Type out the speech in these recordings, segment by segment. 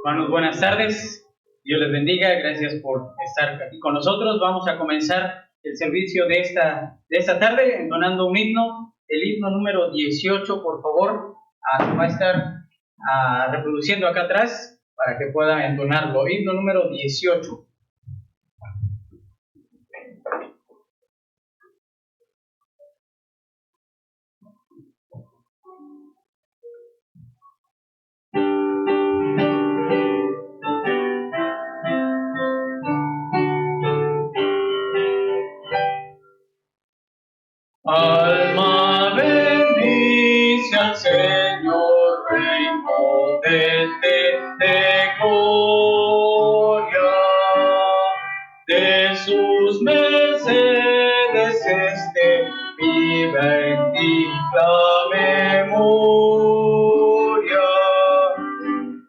Hermanos, buenas tardes. Dios les bendiga. Gracias por estar aquí con nosotros. Vamos a comenzar el servicio de esta tarde entonando un himno, el himno número 18, por favor. Se va a estar reproduciendo acá atrás para que puedan entonarlo. Himno número 18. Alma bendice al Señor, Rey potente de gloria, de sus mercedes viva en ti la memoria.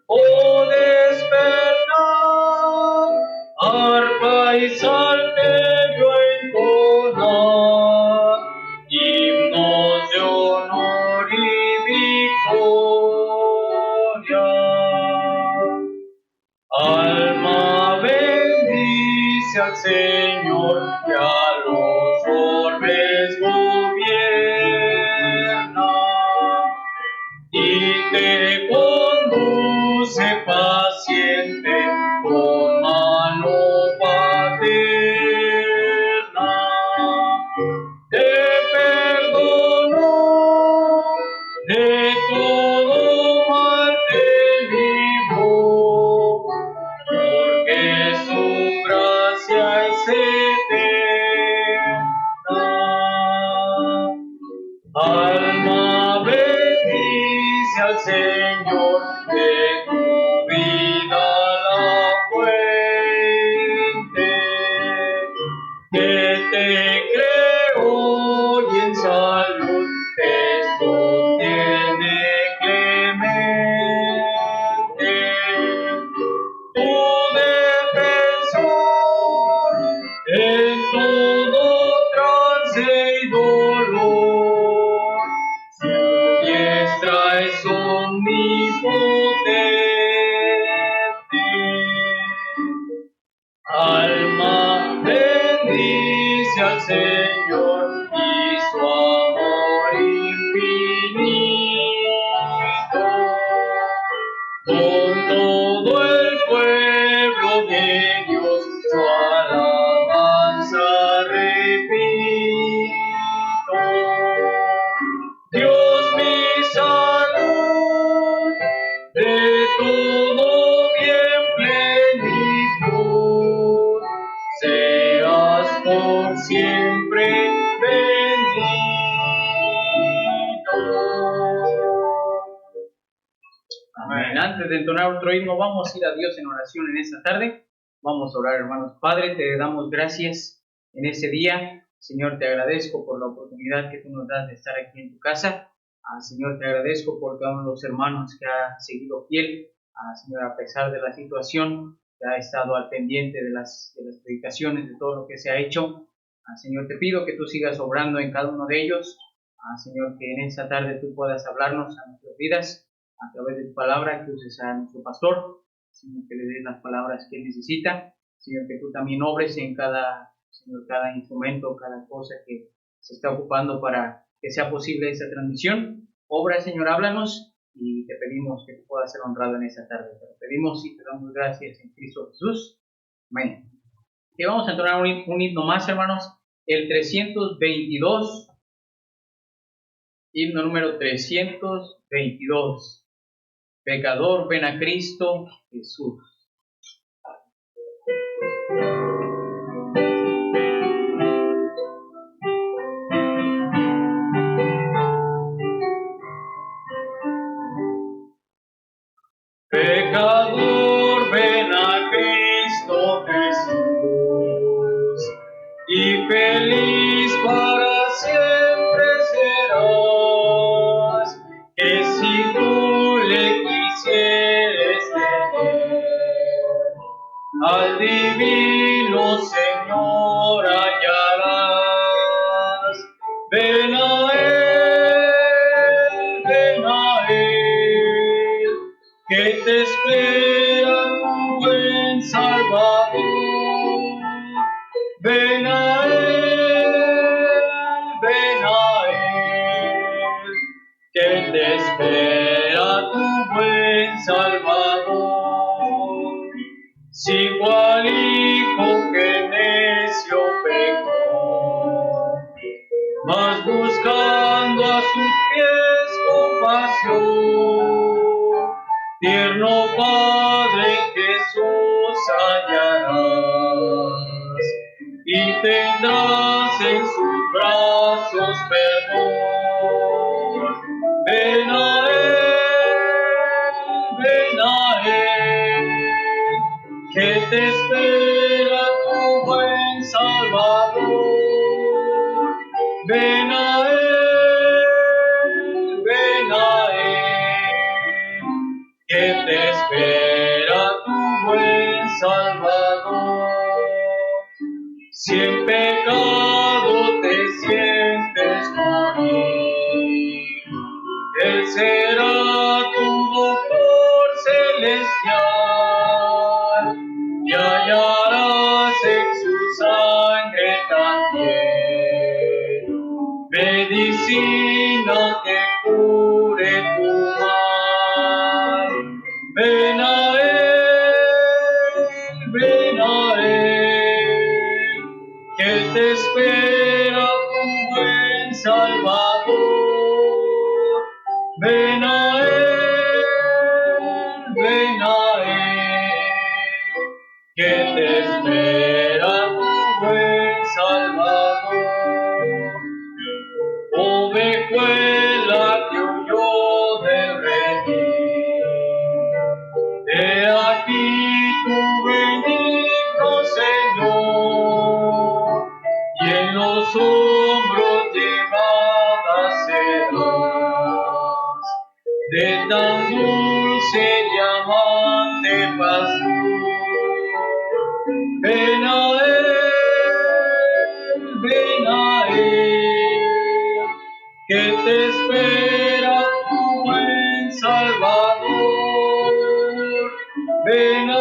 Oh, despertar, arpa y salterio entonar, himnos de honor y victoria. Alma bendice al Señor, que a los orbes gobierna y te conduce paciente con mano paterna. Te perdonó de todo Señor, de tu vida la fuente, que te creó y en salud te sostiene clemente. Tu defensor en todo trance y dolor, su diestra es omnipotente. Alma, bendice al Señor y su amor infinito. Con todo el pueblo de Dios su alabanza repito. Dios mi salud, de todo bien plenitud, seas por siempre bendito. Amén. Antes de entonar otro himno, vamos a ir a Dios en oración en esta tarde. Vamos a orar, hermanos. Padre, te damos gracias en ese día. Señor, te agradezco por la oportunidad que tú nos das de estar aquí en tu casa. Señor, te agradezco por cada uno de los hermanos que ha seguido fiel. Señor, a pesar de la situación, que ha estado al pendiente de las predicaciones, de todo lo que se ha hecho. Señor, te pido que tú sigas obrando en cada uno de ellos. Señor, que en esta tarde tú puedas hablarnos a nuestras vidas a través de tu palabra, que uses a nuestro pastor, Señor, que le des las palabras que él necesita. Señor, que tú también obres en cada instrumento, cada cosa que se está ocupando para que sea posible esa transmisión. Obra, Señor, háblanos y te pedimos que tú puedas ser honrado en esta tarde. Te lo pedimos y te damos gracias en Cristo Jesús. Amén. Y vamos a entonar un himno más, hermanos, el 322, himno número 322. Pecador, ven a Cristo Jesús. Pecador, ven a Cristo Jesús, y feliz para siempre serás, que si tú le quisieres tener, al divino Señor hallarás. Ven a Él, que te espera tu buen Salvador. Ven a Él, que te espera tu buen Salvador. Si cual hijo que necio pecó, mas buscando a sus pies compasión, tierno Padre Jesús hallarás, y tendrás en sus brazos perdón. Ven a Él, que te espera tu buen Salvador. Ven a Él, que te espera tu buen Salvador. Si en pecado te sientes morir, Él será tu doctor celestial, y hallarás en su sangre también medicina que cure tu mal. Ven a Él, que te espera tu buen Salvador. Ven a Él, que te espera tu buen Salvador. Ovejuela que huyó del redil, tan dulce y amante pastor. Ven a Él, que te espera tu buen Salvador. Ven a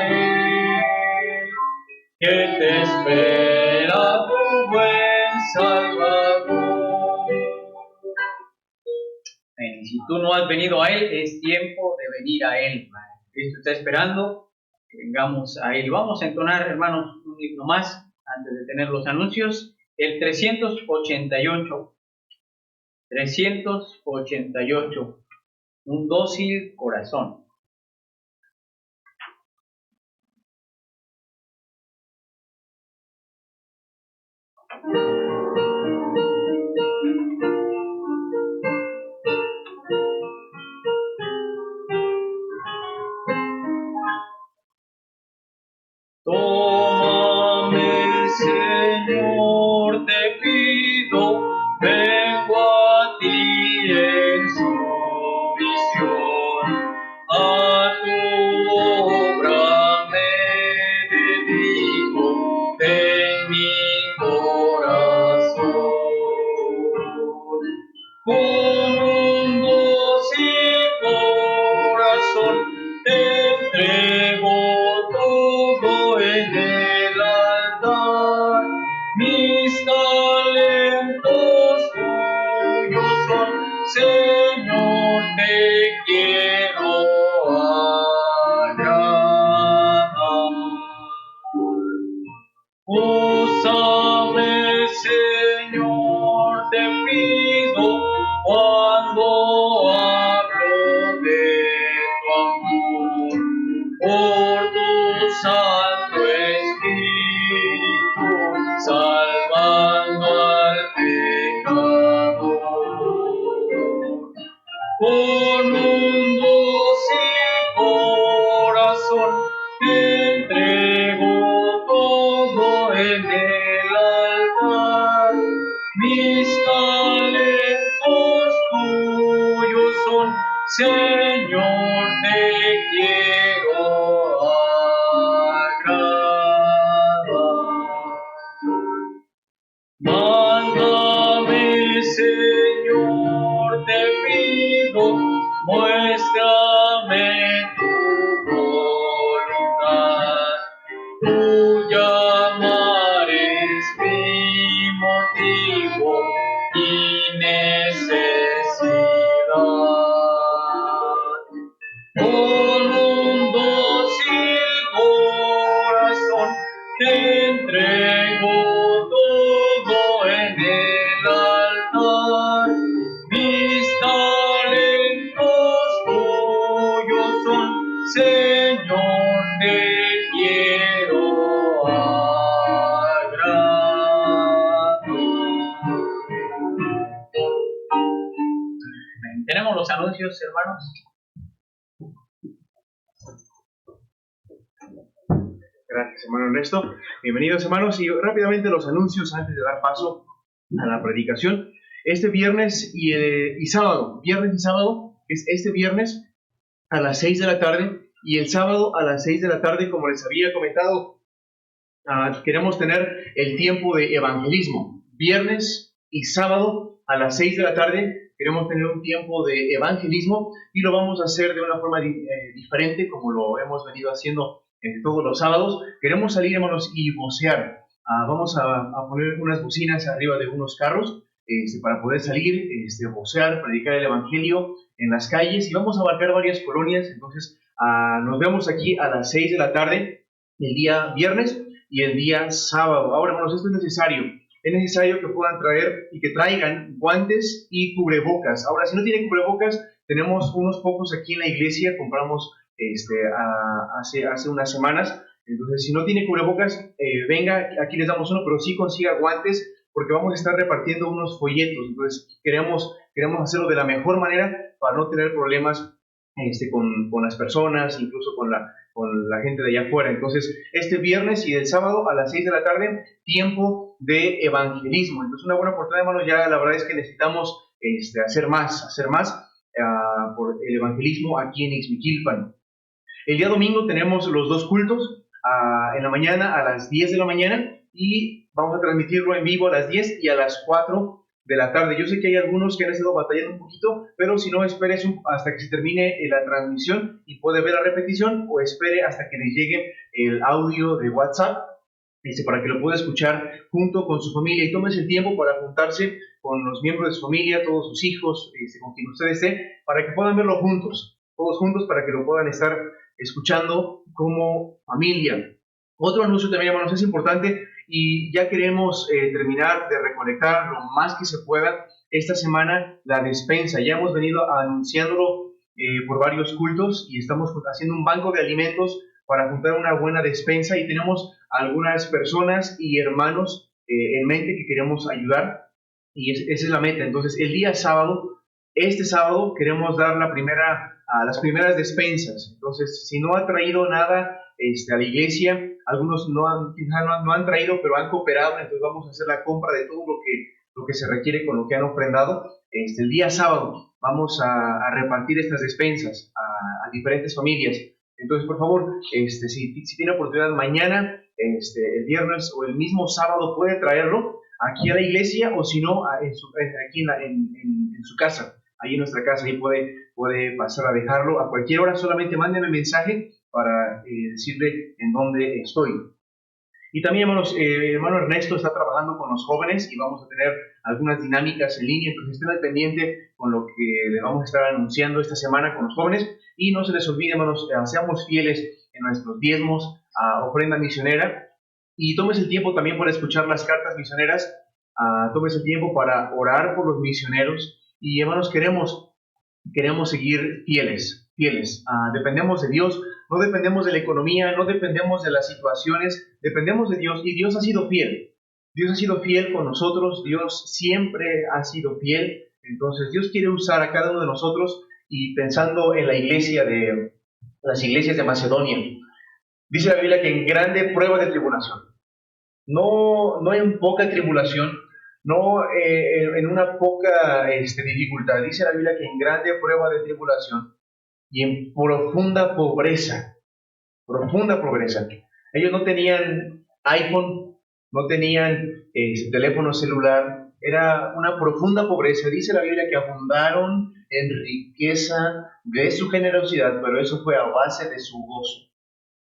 Él, que te espera tu buen Salvador. Si tú no has venido a Él, es tiempo de venir a Él. Cristo está esperando que vengamos a Él. Vamos a entonar, hermanos, un himno más antes de tener los anuncios. El 388. 388. Un dócil corazón. Tómame, Señor, te pido, vengo a ti en sumisión, a tu obra me dedico en mi corazón. Con un dócil corazón te entrego todo en el altar. Mis talentos tuyos son, Señor, te quiero agradar. Úsame, Señor, te pido, cuando hablo de tu amor, por tu Santo Espíritu, salvando al pecador. Con un dócil corazón te entrego todo en el altar. Mis talentos tuyos son, Señor, te quiero agradar. Mándame, Señor, te pido, muéstrame tu voluntad. Tu llamar es mi motivo y necesidad. Con un dócil corazón te entrego todo en el altar. Mis talentos tuyos son, Señor, te quiero agradar. Tenemos los anuncios, hermanos. Gracias, hermano Ernesto. Bienvenidos, hermanos. Y rápidamente los anuncios antes de dar paso a la predicación. Este viernes y sábado, es este viernes a las 6 de la tarde y el sábado a las 6 de la tarde, como les había comentado, queremos tener el tiempo de evangelismo. Viernes y sábado a las 6 de la tarde queremos tener un tiempo de evangelismo y lo vamos a hacer de una forma diferente, como lo hemos venido haciendo todos los sábados. Queremos salir, hermanos, y vocear. Vamos a poner unas bocinas arriba de unos carros para poder salir, vocear, predicar el evangelio en las calles, y vamos a abarcar varias colonias. Entonces nos vemos aquí a las 6 de la tarde el día viernes y el día sábado. Ahora, hermanos, esto es necesario que puedan traer y que traigan guantes y cubrebocas. Ahora, si no tienen cubrebocas, tenemos unos pocos aquí en la iglesia, compramos hace unas semanas. Entonces, si no tiene cubrebocas, venga, aquí les damos uno, pero sí consiga guantes, porque vamos a estar repartiendo unos folletos. Entonces, queremos hacerlo de la mejor manera para no tener problemas con las personas, incluso con la gente de allá afuera. Entonces, este viernes y el sábado a las 6 de la tarde, tiempo de evangelismo. Entonces, una buena oportunidad, hermanos. Ya la verdad es que necesitamos hacer más por el evangelismo aquí en Ixmiquilpan. El día domingo tenemos los dos cultos, en la mañana a las 10 de la mañana y vamos a transmitirlo en vivo a las 10 y a las 4 de la tarde. Yo sé que hay algunos que han estado batallando un poquito, pero si no, espere hasta que se termine la transmisión y puede ver la repetición, o espere hasta que le llegue el audio de WhatsApp para que lo pueda escuchar junto con su familia, y tómese el tiempo para juntarse con los miembros de su familia, todos sus hijos, con quien usted esté, para que puedan verlo juntos, todos juntos, para que lo puedan estar escuchando como familia. Otro anuncio también, hermanos, es importante, y ya queremos terminar de recolectar lo más que se pueda esta semana la despensa. Ya hemos venido anunciándolo por varios cultos y estamos haciendo un banco de alimentos para juntar una buena despensa, y tenemos algunas personas y hermanos en mente que queremos ayudar, y esa es la meta. Entonces, el día sábado, este sábado, queremos dar las primeras despensas. Entonces, si no ha traído nada a la iglesia, algunos no han traído, pero han cooperado, entonces vamos a hacer la compra de todo lo que se requiere con lo que han ofrendado. El día sábado vamos a repartir estas despensas a diferentes familias. Entonces, por favor, si tiene oportunidad mañana, el viernes o el mismo sábado, puede traerlo aquí a la iglesia, o si no, aquí en su casa, ahí en nuestra casa, ahí puede pasar a dejarlo a cualquier hora. Solamente mándeme mensaje para decirle en dónde estoy. Y también, hermanos, hermano Ernesto está trabajando con los jóvenes y vamos a tener algunas dinámicas en línea, entonces estén al pendiente con lo que le vamos a estar anunciando esta semana con los jóvenes. Y no se les olvide, hermanos, seamos fieles en nuestros diezmos a ofrenda misionera, y tómese el tiempo también para escuchar las cartas misioneras, tómese el tiempo para orar por los misioneros. Y, hermanos, queremos seguir fieles. Dependemos de Dios, no dependemos de la economía, no dependemos de las situaciones, dependemos de Dios, y Dios ha sido fiel. Dios ha sido fiel con nosotros, Dios siempre ha sido fiel. Entonces, Dios quiere usar a cada uno de nosotros. Y pensando en las iglesias de Macedonia, dice la Biblia que en grande prueba de tribulación, no en poca tribulación, no en una poca dificultad. Dice la Biblia que en grande prueba de tribulación y en profunda pobreza. Ellos no tenían iPhone, no tenían teléfono celular, era una profunda pobreza. Dice la Biblia que abundaron en riqueza de su generosidad, pero eso fue a base de su gozo.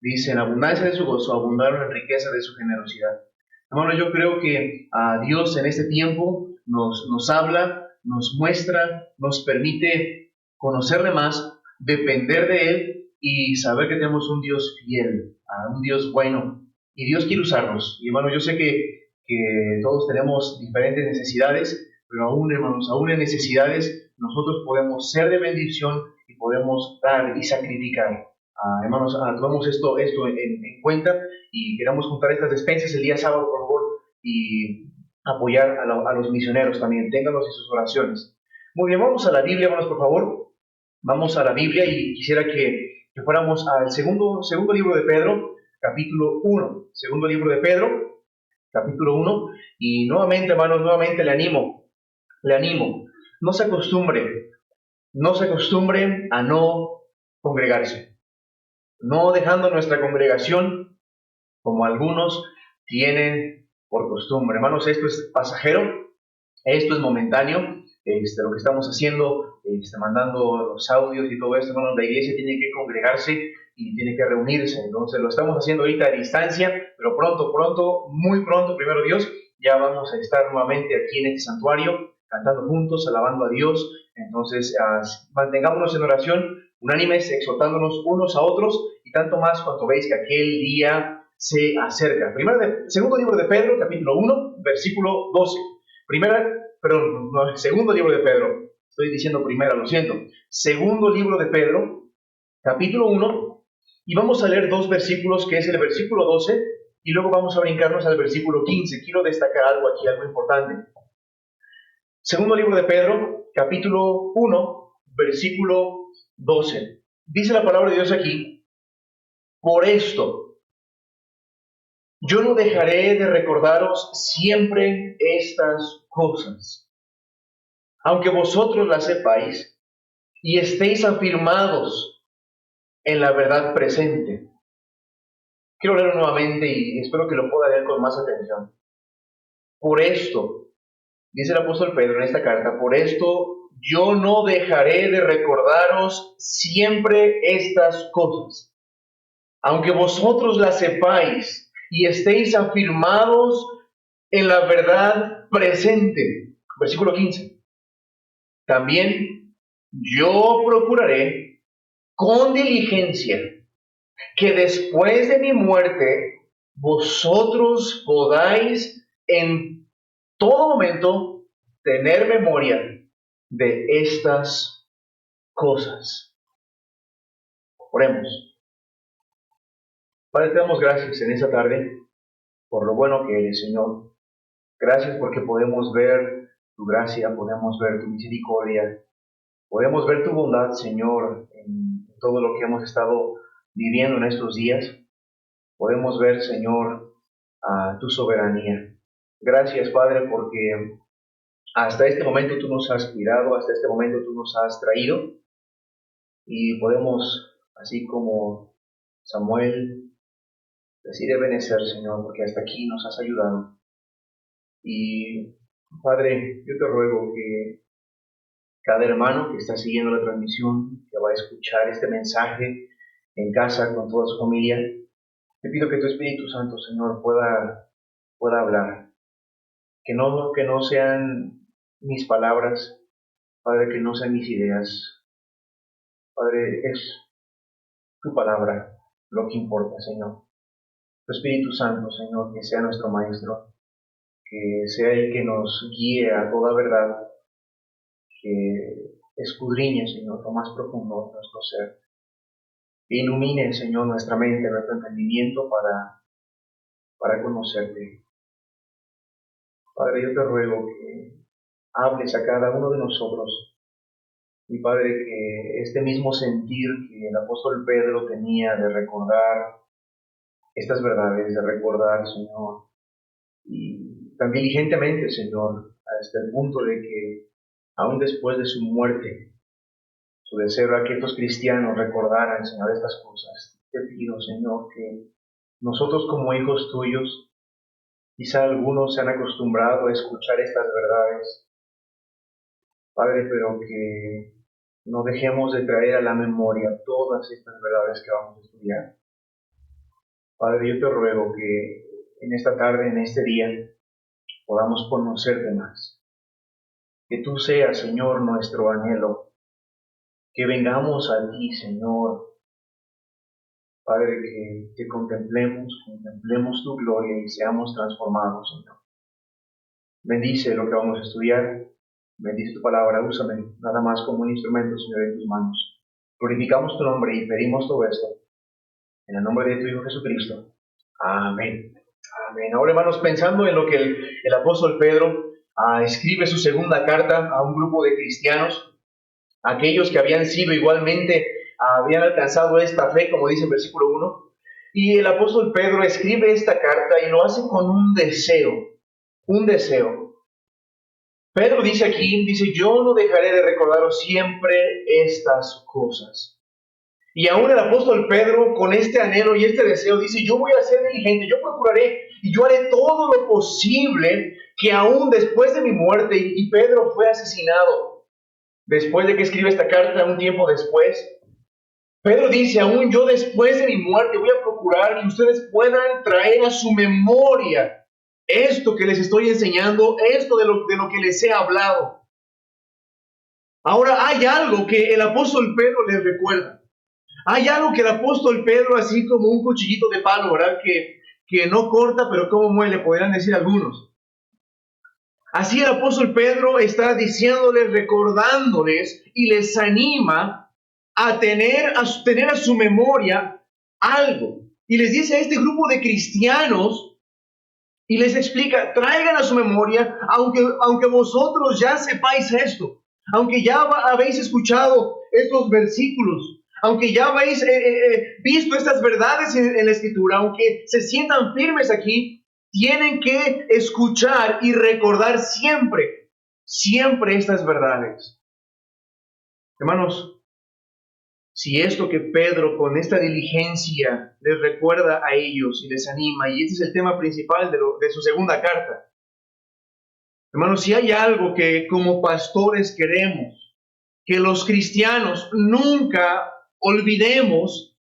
Dice, en abundancia de su gozo, abundaron en riqueza de su generosidad. Hermano, yo creo que Dios en este tiempo nos habla, nos muestra, nos permite conocerle más, depender de Él y saber que tenemos un Dios fiel, un Dios bueno. Y Dios quiere usarnos. Y, hermano, yo sé que todos tenemos diferentes necesidades, pero aún, hermanos, aún en necesidades, nosotros podemos ser de bendición y podemos dar y sacrificar. Hermanos, tomamos esto en cuenta, y queramos juntar estas despensas el día sábado, por favor, y apoyar a los misioneros también. Ténganlos en sus oraciones. Muy bien, vamos a la Biblia, hermanos, por favor. Vamos a la Biblia, y quisiera que fuéramos al segundo libro de Pedro, capítulo 1. Segundo libro de Pedro, capítulo 1. Y nuevamente, hermanos, le animo. No se acostumbre a no congregarse. No dejando nuestra congregación como algunos tienen por costumbre. Hermanos, esto es pasajero, esto es momentáneo. Lo que estamos haciendo, mandando los audios y todo esto, hermanos, la iglesia tiene que congregarse y tiene que reunirse. Entonces lo estamos haciendo ahorita a distancia, pero pronto, muy pronto, primero Dios, ya vamos a estar nuevamente aquí en este santuario, cantando juntos, alabando a Dios. Entonces, mantengámonos en oración, unánimes, exhortándonos unos a otros, y tanto más cuanto veis que aquel día se acerca. Segundo libro de Pedro, capítulo 1, versículo 12. Segundo libro de Pedro, estoy diciendo primera, lo siento. Segundo libro de Pedro, capítulo 1, y vamos a leer dos versículos, que es el versículo 12, y luego vamos a brincarnos al versículo 15. Quiero destacar algo aquí, algo importante. Segundo libro de Pedro, capítulo 1, versículo 12. Dice la palabra de Dios aquí: por esto, yo no dejaré de recordaros siempre estas cosas, aunque vosotros la sepáis y estéis afirmados en la verdad presente. Quiero leerlo nuevamente y espero que lo pueda leer con más atención. Por esto, dice el apóstol Pedro en esta carta, por esto yo no dejaré de recordaros siempre estas cosas, aunque vosotros las sepáis y estéis afirmados en la verdad presente. Versículo 15. También yo procuraré con diligencia que después de mi muerte vosotros podáis en todo momento tener memoria de estas cosas. Oremos. Padre, te damos gracias en esta tarde por lo bueno que eres, Señor. Gracias porque podemos ver tu gracia, podemos ver tu misericordia, podemos ver tu bondad, Señor, en todo lo que hemos estado viviendo en estos días. Podemos ver, Señor, tu soberanía. Gracias, Padre, porque hasta este momento tú nos has cuidado, hasta este momento tú nos has traído y podemos, así como Samuel, decir Ebenezer, Señor, porque hasta aquí nos has ayudado. Y, Padre, yo te ruego que cada hermano que está siguiendo la transmisión, que va a escuchar este mensaje en casa con toda su familia, te pido que tu Espíritu Santo, Señor, pueda hablar. Que no sean mis palabras, Padre, que no sean mis ideas. Padre, es tu palabra lo que importa, Señor. Tu Espíritu Santo, Señor, que sea nuestro Maestro, que sea el que nos guíe a toda verdad, que escudriñe, Señor, lo más profundo de nuestro ser. Que ilumine, Señor, nuestra mente, nuestro entendimiento para conocerte. Padre, yo te ruego que hables a cada uno de nosotros. Y Padre, que este mismo sentir que el apóstol Pedro tenía de recordar estas verdades, de recordar, Señor, y tan diligentemente, Señor, hasta el punto de que aún después de su muerte, su deseo era que estos cristianos recordaran, Señor, estas cosas. Te pido, Señor, que nosotros como hijos tuyos, quizá algunos se han acostumbrado a escuchar estas verdades, Padre, pero que no dejemos de traer a la memoria todas estas verdades que vamos a estudiar. Padre, yo te ruego que en esta tarde, en este día, podamos conocerte más. Que tú seas, Señor, nuestro anhelo. Que vengamos a ti, Señor. Padre, que te contemplemos tu gloria y seamos transformados, Señor. Bendice lo que vamos a estudiar. Bendice tu palabra. Úsame nada más como un instrumento, Señor, en tus manos. Glorificamos tu nombre y pedimos todo esto en el nombre de tu Hijo Jesucristo. Amén. Amén. Ahora, hermanos, pensando en lo que el apóstol Pedro escribe su segunda carta a un grupo de cristianos, aquellos que habían sido igualmente, habían alcanzado esta fe, como dice el versículo 1, y el apóstol Pedro escribe esta carta y lo hace con un deseo. Pedro dice aquí, yo no dejaré de recordaros siempre estas cosas. Y aún el apóstol Pedro, con este anhelo y este deseo, dice, yo voy a ser diligente, yo procuraré y yo haré todo lo posible que aún después de mi muerte, y Pedro fue asesinado después de que escribe esta carta, un tiempo después, Pedro dice, aún yo después de mi muerte voy a procurar que ustedes puedan traer a su memoria esto que les estoy enseñando, esto de lo que les he hablado. Ahora hay algo que el apóstol Pedro les recuerda. Hay algo que el apóstol Pedro, así como un cuchillito de palo, ¿verdad? Que no corta, pero como muele, podrían decir algunos. Así el apóstol Pedro está diciéndoles, recordándoles, y les anima a tener a su memoria algo. Y les dice a este grupo de cristianos, y les explica, traigan a su memoria, aunque vosotros ya sepáis esto, aunque ya habéis escuchado estos versículos, aunque ya habéis visto estas verdades en la Escritura, aunque se sientan firmes aquí, tienen que escuchar y recordar siempre siempre estas verdades. Hermanos, si esto que Pedro con esta diligencia les recuerda a ellos y les anima, y este es el tema principal de su segunda carta. Hermanos, si hay algo que como pastores queremos, que los cristianos nunca olvidemos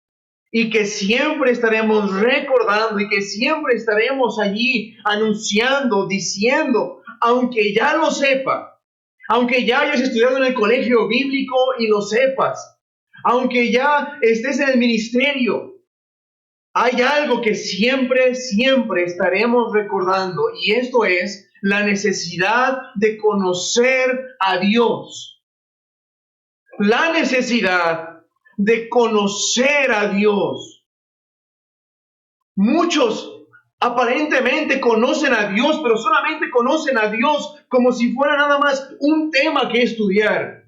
y que siempre estaremos recordando y que siempre estaremos allí anunciando, diciendo, aunque ya lo sepa, aunque ya hayas estudiado en el colegio bíblico y lo sepas, aunque ya estés en el ministerio, hay algo que siempre, siempre estaremos recordando, y esto es la necesidad de conocer a Dios. La necesidad de conocer a Dios. Muchos aparentemente conocen a Dios, pero solamente conocen a Dios como si fuera nada más un tema que estudiar.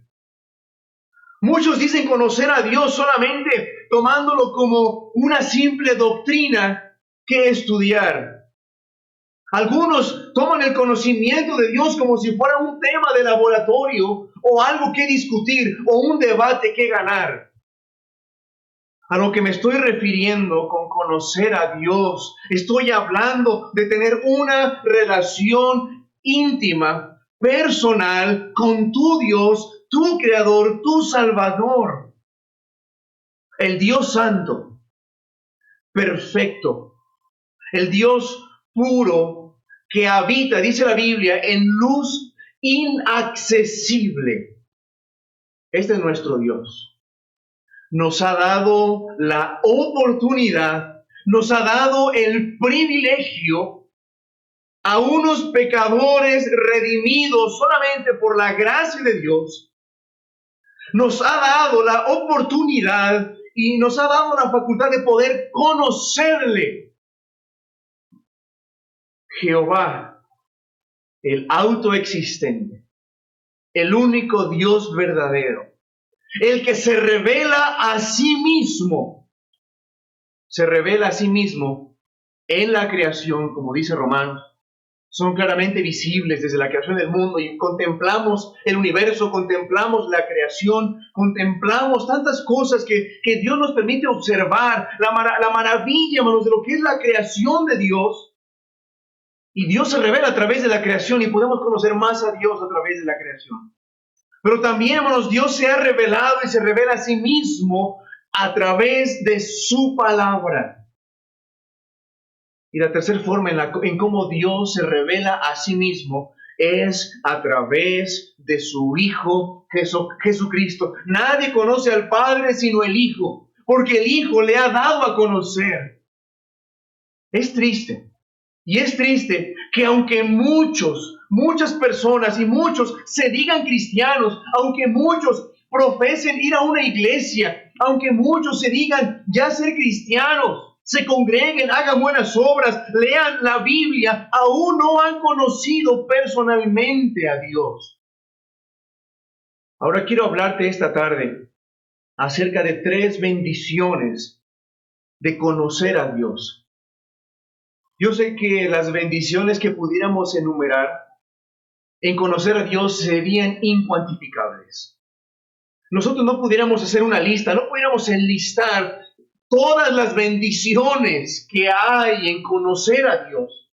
Muchos dicen conocer a Dios solamente tomándolo como una simple doctrina que estudiar. Algunos toman el conocimiento de Dios como si fuera un tema de laboratorio o algo que discutir o un debate que ganar. A lo que me estoy refiriendo con conocer a Dios, estoy hablando de tener una relación íntima, personal con tu Dios, tu Creador, tu Salvador. El Dios Santo, perfecto, el Dios puro que habita, dice la Biblia, en luz inaccesible. Este es nuestro Dios. Nos ha dado la oportunidad, nos ha dado el privilegio a unos pecadores redimidos solamente por la gracia de Dios. Nos ha dado la oportunidad y nos ha dado la facultad de poder conocerle. Jehová, el autoexistente, el único Dios verdadero, el que se revela a sí mismo, en la creación, como dice Romanos. Son claramente visibles desde la creación del mundo y contemplamos el universo, contemplamos la creación, contemplamos tantas cosas que Dios nos permite observar, la maravilla, hermanos, de lo que es la creación de Dios. Y Dios se revela a través de la creación y podemos conocer más a Dios a través de la creación. Pero también, hermanos, Dios se ha revelado y se revela a sí mismo a través de su palabra. Y la tercera forma en cómo Dios se revela a sí mismo es a través de su Hijo Jesucristo. Nadie conoce al Padre sino el Hijo, porque el Hijo le ha dado a conocer. Es triste. Y es triste que aunque muchas personas y muchos se digan cristianos, aunque muchos profesen ir a una iglesia, aunque muchos se digan ya ser cristianos, se congreguen, hagan buenas obras, lean la Biblia, aún no han conocido personalmente a Dios. Ahora quiero hablarte esta tarde acerca de 3 bendiciones de conocer a Dios. Yo sé que las bendiciones que pudiéramos enumerar en conocer a Dios serían incuantificables. Nosotros no pudiéramos hacer una lista, no pudiéramos enlistar todas las bendiciones que hay en conocer a Dios.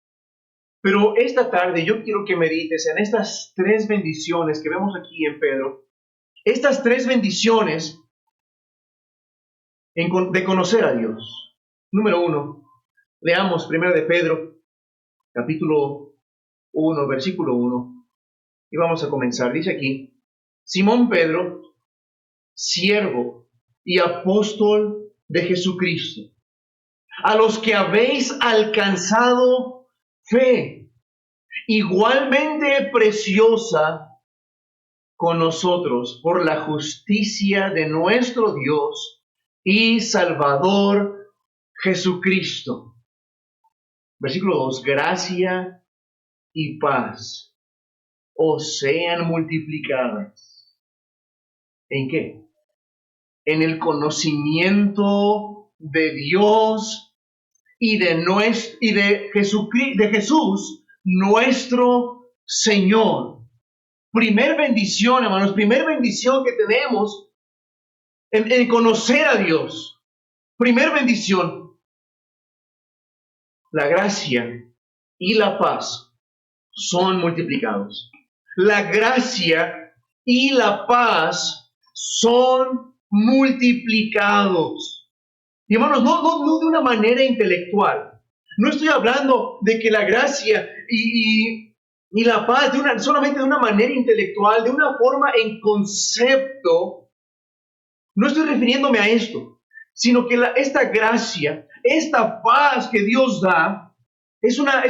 Pero esta tarde yo quiero que medites en estas 3 bendiciones que vemos aquí en Pedro. Estas 3 bendiciones de conocer a Dios. Número 1, leamos 1 de Pedro, capítulo 1, versículo 1. Y vamos a comenzar. Dice aquí: Simón Pedro, siervo y apóstol de Jesucristo, a los que habéis alcanzado fe igualmente preciosa con nosotros por la justicia de nuestro Dios y Salvador Jesucristo. Versículo 2: gracia y paz os sean multiplicadas. ¿En qué? En el conocimiento de Dios y de Jesús, nuestro Señor. Primer bendición, hermanos, primer bendición que tenemos en conocer a Dios. Primer bendición, la gracia y la paz son multiplicados. La gracia y la paz son multiplicados. Y hermanos, no de una manera intelectual. No estoy hablando de que la gracia y la paz solamente de una manera intelectual, de una forma en concepto. No estoy refiriéndome a esto, sino que esta gracia, esta paz que Dios da, es una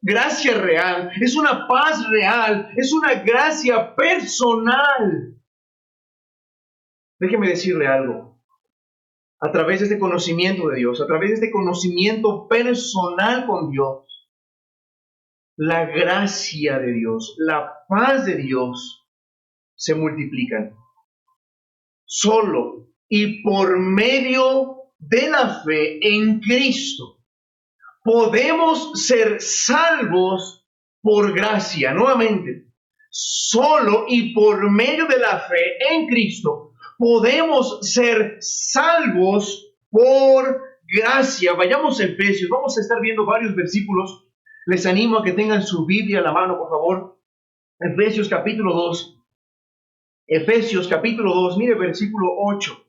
gracia real, es una paz real, es una gracia personal. Déjeme decirle algo. A través de este conocimiento de Dios, a través de este conocimiento personal con Dios, la gracia de Dios, la paz de Dios se multiplican. Solo y por medio de la fe en Cristo podemos ser salvos por gracia. Nuevamente, solo y por medio de la fe en Cristo podemos ser salvos por gracia. Vayamos a Efesios, vamos a estar viendo varios versículos. Les animo a que tengan su Biblia a la mano, por favor. Efesios capítulo 2. Efesios capítulo 2, mire versículo 8.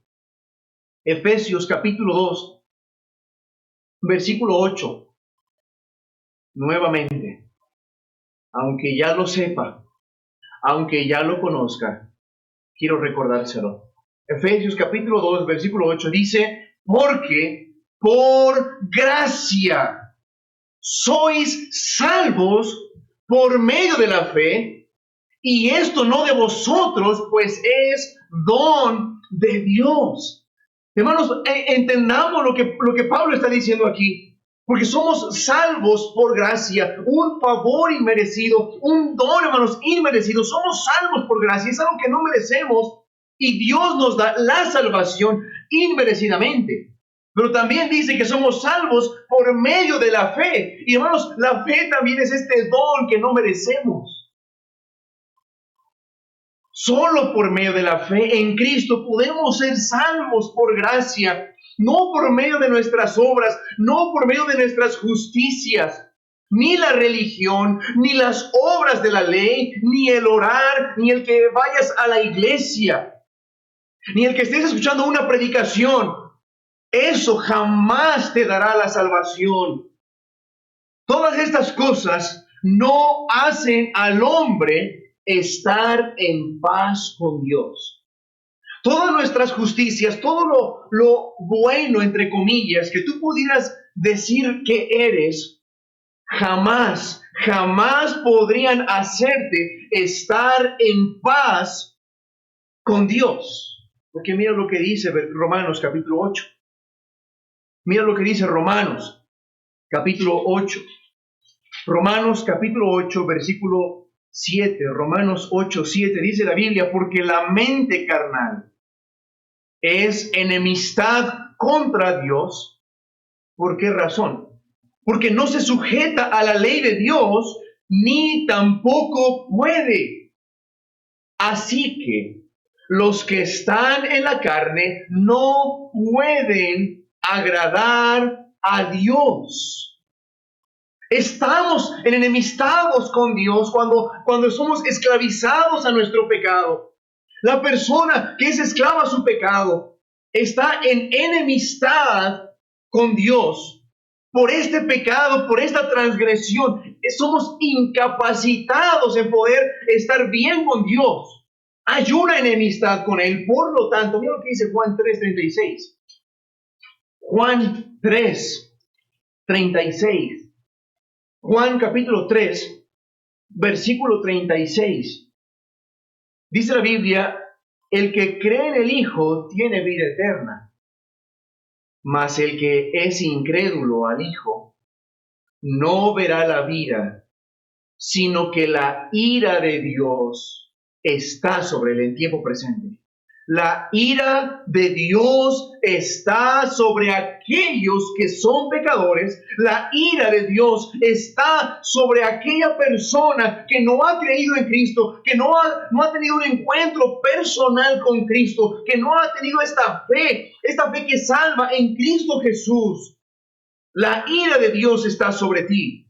Efesios capítulo 2, versículo 8. Nuevamente, aunque ya lo sepa, aunque ya lo conozca, quiero recordárselo. Efesios capítulo 2, versículo 8 dice, porque por gracia sois salvos por medio de la fe, y esto no de vosotros, pues es don de Dios. Hermanos, entendamos lo que Pablo está diciendo aquí, porque somos salvos por gracia, un favor inmerecido, un don, hermanos, inmerecido. Somos salvos por gracia, es algo que no merecemos, y Dios nos da la salvación inmerecidamente. Pero también dice que somos salvos por medio de la fe. Y hermanos, la fe también es este don que no merecemos. Solo por medio de la fe en Cristo podemos ser salvos por gracia, no por medio de nuestras obras, no por medio de nuestras justicias, ni la religión, ni las obras de la ley, ni el orar, ni el que vayas a la iglesia, ni el que estés escuchando una predicación. Eso jamás te dará la salvación. Todas estas cosas no hacen al hombre estar en paz con Dios. Todas nuestras justicias, todo lo bueno, entre comillas, que tú pudieras decir que eres, jamás podrían hacerte estar en paz con Dios. Porque mira lo que dice Romanos capítulo 8. Mira lo que dice Romanos capítulo 8. Romanos capítulo 8, versículo 7. Romanos 8, 7 dice la Biblia, porque la mente carnal es enemistad contra Dios. ¿Por qué razón? Porque no se sujeta a la ley de Dios, ni tampoco puede. Así que los que están en la carne no pueden agradar a Dios. Estamos enemistados con Dios cuando somos esclavizados a nuestro pecado. La persona que es esclava a su pecado está en enemistad con Dios. Por este pecado, por esta transgresión, somos incapacitados en poder estar bien con Dios. Hay una enemistad con Él. Por lo tanto, mira lo que dice Juan 3:36. Juan 3:36. Juan capítulo 3, versículo 36. Dice la Biblia, el que cree en el Hijo tiene vida eterna, mas el que es incrédulo al Hijo no verá la vida, sino que la ira de Dios está sobre él en tiempo presente. La ira de Dios está sobre aquellos que son pecadores. La ira de Dios está sobre aquella persona que no ha creído en Cristo, que no ha tenido un encuentro personal con Cristo, que no ha tenido esta fe que salva en Cristo Jesús. La ira de Dios está sobre ti.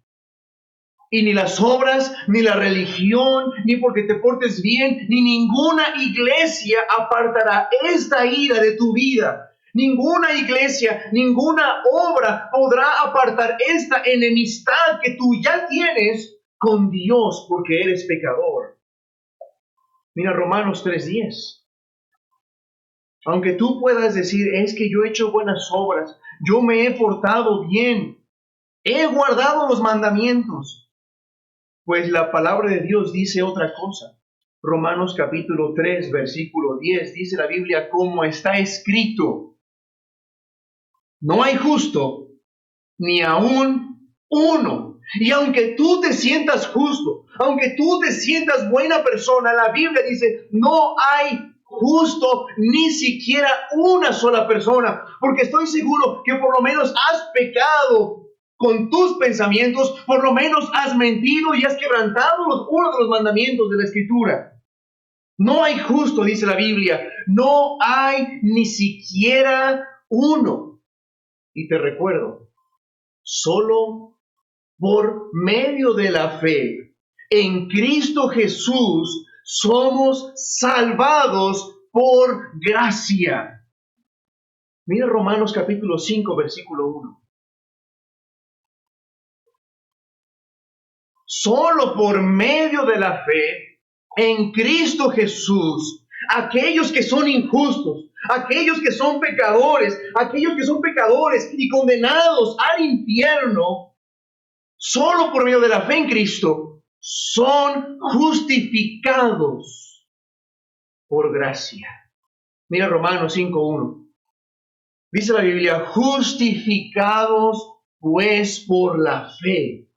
Y ni las obras, ni la religión, ni porque te portes bien, ni ninguna iglesia apartará esta ira de tu vida. Ninguna iglesia, ninguna obra podrá apartar esta enemistad que tú ya tienes con Dios porque eres pecador. Mira Romanos 3:10. Aunque tú puedas decir, es que yo he hecho buenas obras, yo me he portado bien, he guardado los mandamientos. Pues la palabra de Dios dice otra cosa. Romanos capítulo 3, versículo 10, dice la Biblia, como está escrito, no hay justo, ni aún uno. Y aunque tú te sientas justo, aunque tú te sientas buena persona, la Biblia dice, no hay justo ni siquiera una sola persona, porque estoy seguro que por lo menos has pecado con tus pensamientos, por lo menos has mentido y has quebrantado uno de los mandamientos de la Escritura. No hay justo, dice la Biblia, no hay ni siquiera uno. Y te recuerdo, solo por medio de la fe en Cristo Jesús somos salvados por gracia. Mira Romanos capítulo 5, versículo 1. Solo por medio de la fe en Cristo Jesús, aquellos que son injustos, aquellos que son pecadores y condenados al infierno, solo por medio de la fe en Cristo, son justificados por gracia. Mira Romanos 5:1. Dice la Biblia, justificados pues por la fe.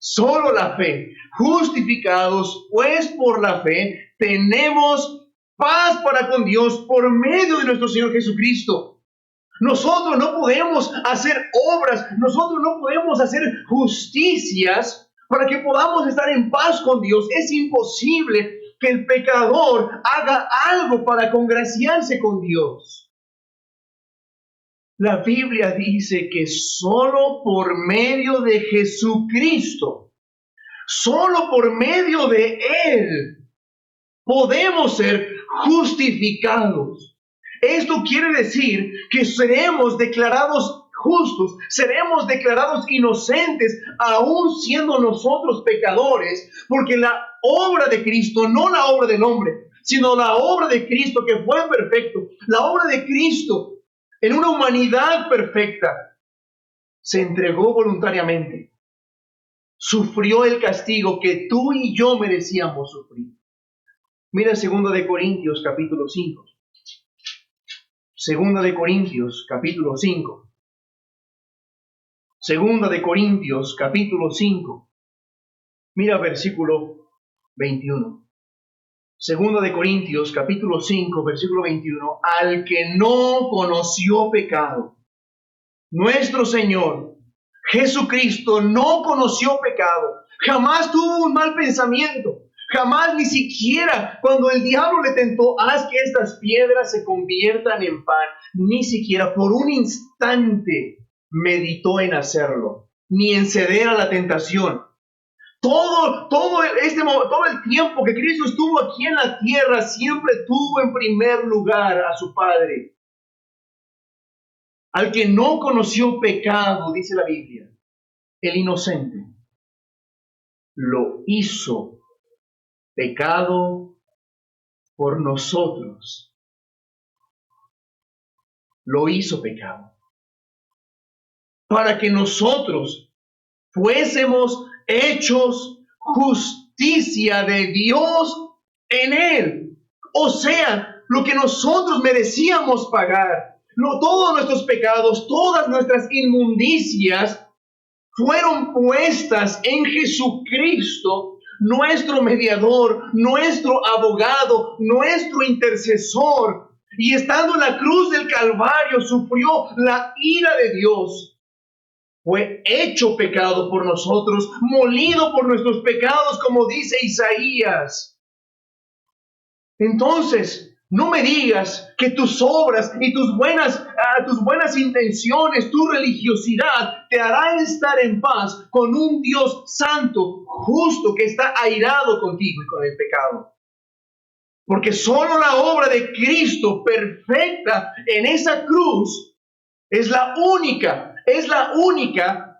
Solo la fe, justificados pues por la fe, tenemos paz para con Dios por medio de nuestro Señor Jesucristo. Nosotros no podemos hacer obras, nosotros no podemos hacer justicias para que podamos estar en paz con Dios. Es imposible que el pecador haga algo para congraciarse con Dios. La Biblia dice que solo por medio de Jesucristo, solo por medio de Él, podemos ser justificados. Esto quiere decir que seremos declarados justos, seremos declarados inocentes, aún siendo nosotros pecadores, porque la obra de Cristo, no la obra del hombre, sino la obra de Cristo que fue perfecto, la obra de Cristo en una humanidad perfecta, se entregó voluntariamente. Sufrió el castigo que tú y yo merecíamos sufrir. Mira 2 de Corintios capítulo 5. 2 de Corintios capítulo 5. 2 de Corintios capítulo 5. Mira versículo 21. 2 de Corintios, capítulo 5, versículo 21, al que no conoció pecado, nuestro Señor Jesucristo no conoció pecado, jamás tuvo un mal pensamiento, jamás ni siquiera cuando el diablo le tentó, haz que estas piedras se conviertan en pan, ni siquiera por un instante meditó en hacerlo, ni en ceder a la tentación. Todo el tiempo que Cristo estuvo aquí en la tierra, siempre tuvo en primer lugar a su Padre. Al que no conoció pecado, dice la Biblia, el inocente, lo hizo pecado por nosotros. Lo hizo pecado. Para que nosotros fuésemos hechos justicia de Dios en Él. O sea, lo que nosotros merecíamos pagar, todos nuestros pecados, todas nuestras inmundicias fueron puestas en Jesucristo, nuestro mediador, nuestro abogado, nuestro intercesor. y estando en la cruz del Calvario sufrió la ira de Dios. Fue hecho pecado por nosotros, molido por nuestros pecados, como dice Isaías. Entonces, no me digas que tus obras y tus buenas intenciones, tu religiosidad te hará estar en paz con un Dios santo, justo, que está airado contigo y con el pecado. Porque solo la obra de Cristo perfecta en esa cruz es la única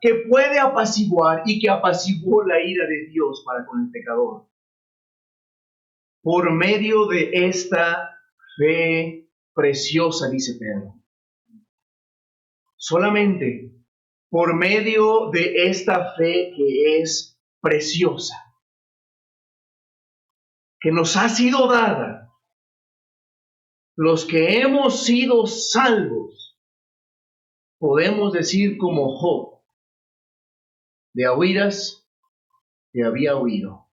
que puede apaciguar y que apaciguó la ira de Dios para con el pecador. Por medio de esta fe preciosa, dice Pedro. Solamente por medio de esta fe que es preciosa, que nos ha sido dada, los que hemos sido salvos, podemos decir como Job: de a oídas te había oído.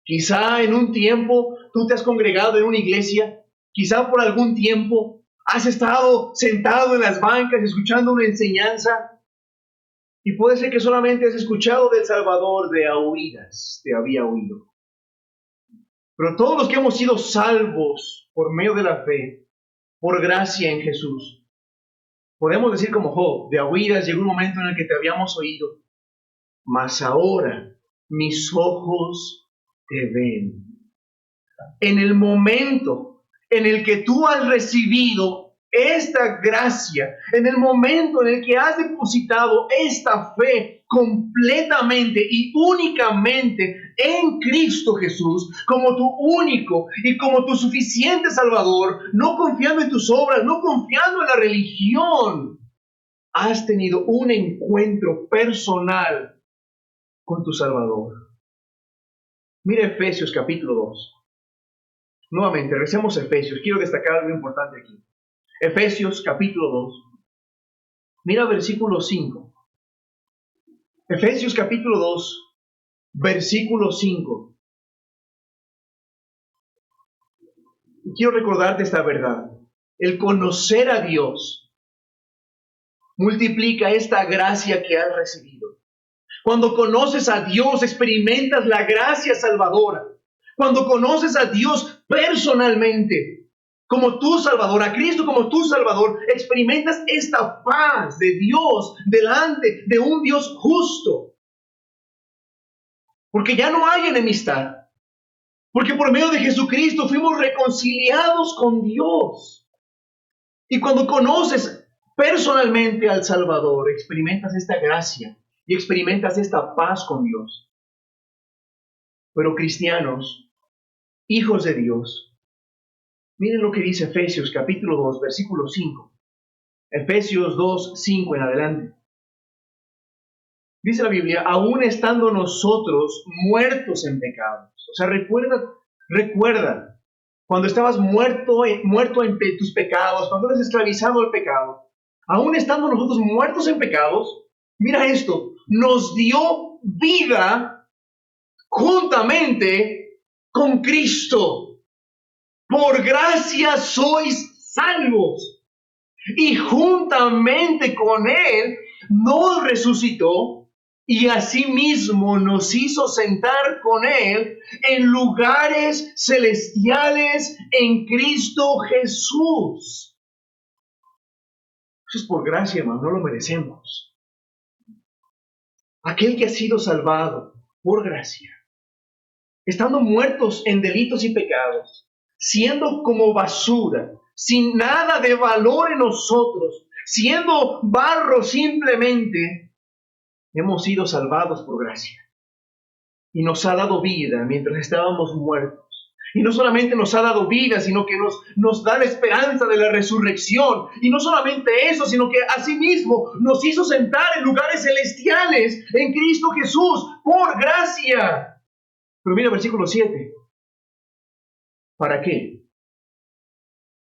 Quizá en un tiempo tú te has congregado en una iglesia, quizá por algún tiempo has estado sentado en las bancas escuchando una enseñanza, y puede ser que solamente has escuchado del Salvador de a oídas te había oído. Pero todos los que hemos sido salvos por medio de la fe, por gracia en Jesús, podemos decir como Job: de a oídas llegó un momento en el que te habíamos oído, mas ahora mis ojos te ven. En el momento en el que tú has recibido esta gracia, en el momento en el que has depositado esta fe completamente y únicamente en Cristo Jesús como tu único y como tu suficiente Salvador, no confiando en tus obras, no confiando en la religión, has tenido un encuentro personal con tu Salvador. Mira Efesios capítulo 2. Nuevamente, recemos Efesios. Quiero destacar algo importante aquí. Efesios capítulo 2. Mira versículo 5. Efesios capítulo 2, versículo 5. Quiero recordarte esta verdad. El conocer a Dios multiplica esta gracia que has recibido. Cuando conoces a Dios, experimentas la gracia salvadora. Cuando conoces a Dios personalmente, como tu Salvador, a Cristo como tu Salvador, experimentas esta paz de Dios delante de un Dios justo. Porque ya no hay enemistad. Porque por medio de Jesucristo fuimos reconciliados con Dios. Y cuando conoces personalmente al Salvador, experimentas esta gracia y experimentas esta paz con Dios. Pero cristianos, hijos de Dios, miren lo que dice Efesios capítulo 2, versículo 5. Efesios 2, 5 en adelante. Dice la Biblia: aún estando nosotros muertos en pecados. O sea, recuerda, cuando estabas muerto en tus pecados, cuando eres esclavizado al pecado, aún estando nosotros muertos en pecados, mira esto, nos dio vida juntamente con Cristo. Por gracia sois salvos. Y juntamente con Él nos resucitó y asimismo nos hizo sentar con Él en lugares celestiales en Cristo Jesús. Eso es por gracia, hermano, no lo merecemos. Aquel que ha sido salvado por gracia, estando muertos en delitos y pecados, siendo como basura, sin nada de valor en nosotros, siendo barro simplemente, hemos sido salvados por gracia. Y nos ha dado vida mientras estábamos muertos. Y no solamente nos ha dado vida, sino que nos da la esperanza de la resurrección. Y no solamente eso, sino que asimismo nos hizo sentar en lugares celestiales en Cristo Jesús por gracia. Pero mira el versículo 7. ¿Para qué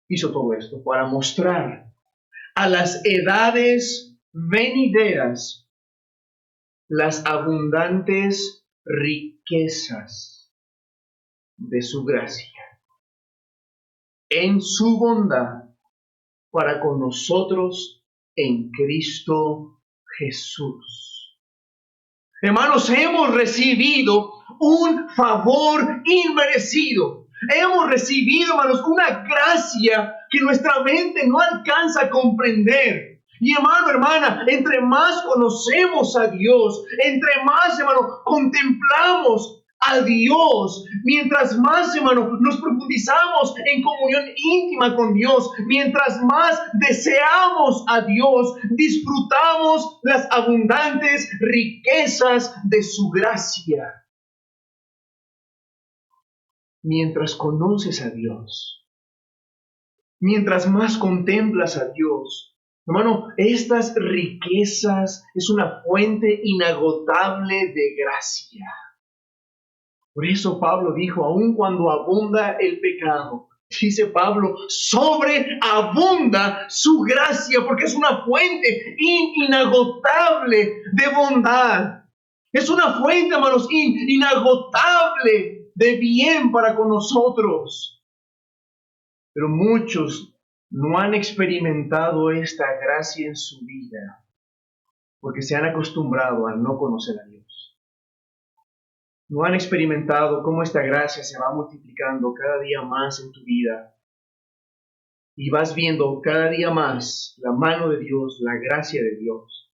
hizo todo esto? Para mostrar a las edades venideras las abundantes riquezas de su gracia. en su bondad para con nosotros en Cristo Jesús. Hermanos, hemos recibido un favor inmerecido. Hemos recibido, hermanos, una gracia que nuestra mente no alcanza a comprender. Y hermano, hermana, entre más conocemos a Dios, entre más, hermano, contemplamos a Dios, mientras más, hermano, nos profundizamos en comunión íntima con Dios, mientras más deseamos a Dios, disfrutamos las abundantes riquezas de su gracia. Mientras conoces a Dios, mientras más contemplas a Dios, hermano, estas riquezas es una fuente inagotable de gracia. Por eso Pablo dijo, aun cuando abunda el pecado, dice Pablo, sobreabunda su gracia, porque es una fuente inagotable de bondad. Es una fuente, hermanos, inagotable de bien para con nosotros. Pero muchos no han experimentado esta gracia en su vida, porque se han acostumbrado a no conocer a Dios. No han experimentado cómo esta gracia se va multiplicando cada día más en tu vida. Y vas viendo cada día más la mano de Dios, la gracia de Dios.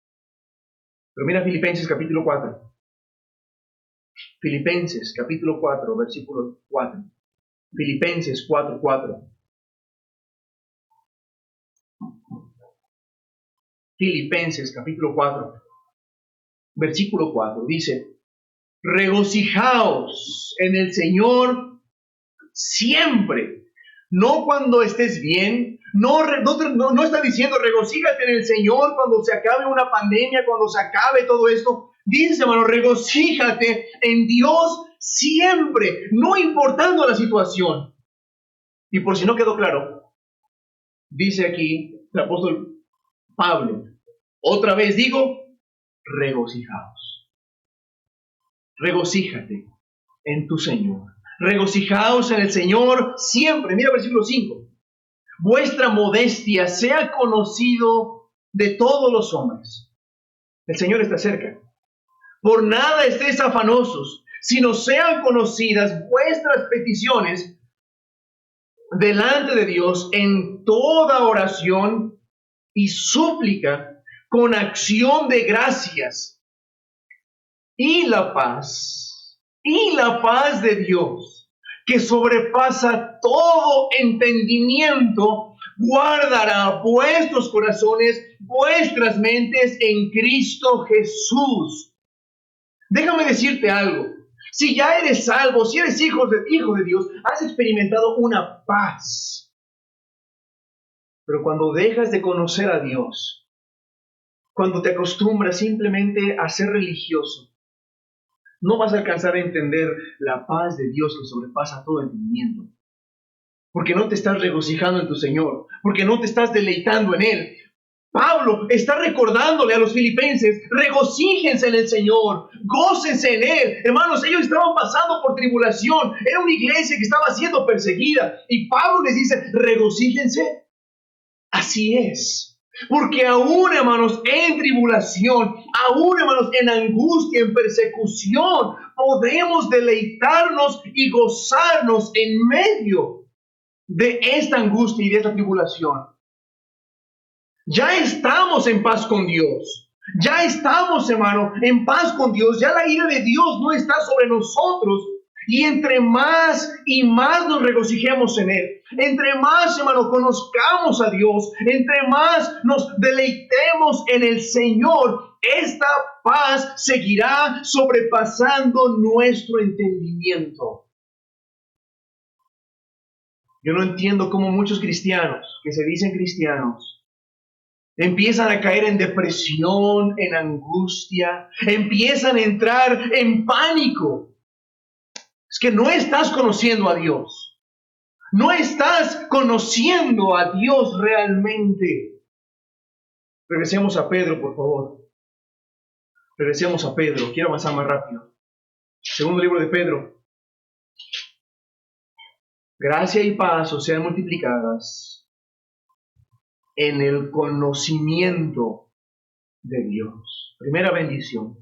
Pero mira Filipenses capítulo 4. Filipenses capítulo 4, versículo 4. Filipenses 4, 4. Filipenses capítulo 4, versículo 4. Dice, regocijaos en el Señor siempre. No cuando estés bien. No está diciendo regocíjate en el Señor cuando se acabe una pandemia, cuando se acabe todo esto. Dice, hermano, regocíjate en Dios siempre, no importando la situación. Y por si no quedó claro, dice aquí el apóstol Pablo, otra vez digo, regocijaos. Regocíjate en tu Señor. Regocijaos en el Señor siempre. Mira versículo 5. Vuestra modestia sea conocido de todos los hombres. El Señor está cerca. Por nada estéis afanosos, sino sean conocidas vuestras peticiones delante de Dios en toda oración y súplica con acción de gracias. Y la paz de Dios, que sobrepasa todo entendimiento, guardará vuestros corazones, vuestras mentes en Cristo Jesús. Déjame decirte algo. Si ya eres salvo, si eres hijo de Dios, has experimentado una paz. Pero cuando dejas de conocer a Dios, cuando te acostumbras simplemente a ser religioso, no vas a alcanzar a entender la paz de Dios que sobrepasa todo entendimiento. Porque no te estás regocijando en tu Señor, porque no te estás deleitando en Él. Pablo está recordándole a los filipenses, regocíjense en el Señor, gócense en Él. Hermanos, ellos estaban pasando por tribulación, era una iglesia que estaba siendo perseguida. Y Pablo les dice, regocíjense. Así es. Porque aún, hermanos, en tribulación, aún, hermanos, en angustia, en persecución, podemos deleitarnos y gozarnos en medio de esta angustia y de esta tribulación. Ya estamos en paz con Dios. Ya estamos, hermano, en paz con Dios. Ya la ira de Dios no está sobre nosotros. Y entre más y más nos regocijemos en Él, entre más, hermano, conozcamos a Dios, entre más nos deleitemos en el Señor, esta paz seguirá sobrepasando nuestro entendimiento. Yo no entiendo cómo muchos cristianos que se dicen cristianos empiezan a caer en depresión, en angustia, empiezan a entrar en pánico. Es que no estás conociendo a Dios. No estás conociendo a Dios realmente. Regresemos a Pedro, por favor. Regresemos a Pedro. Quiero avanzar más rápido. Segundo libro de Pedro. Gracia y paz os sean multiplicadas en el conocimiento de Dios. Primera bendición.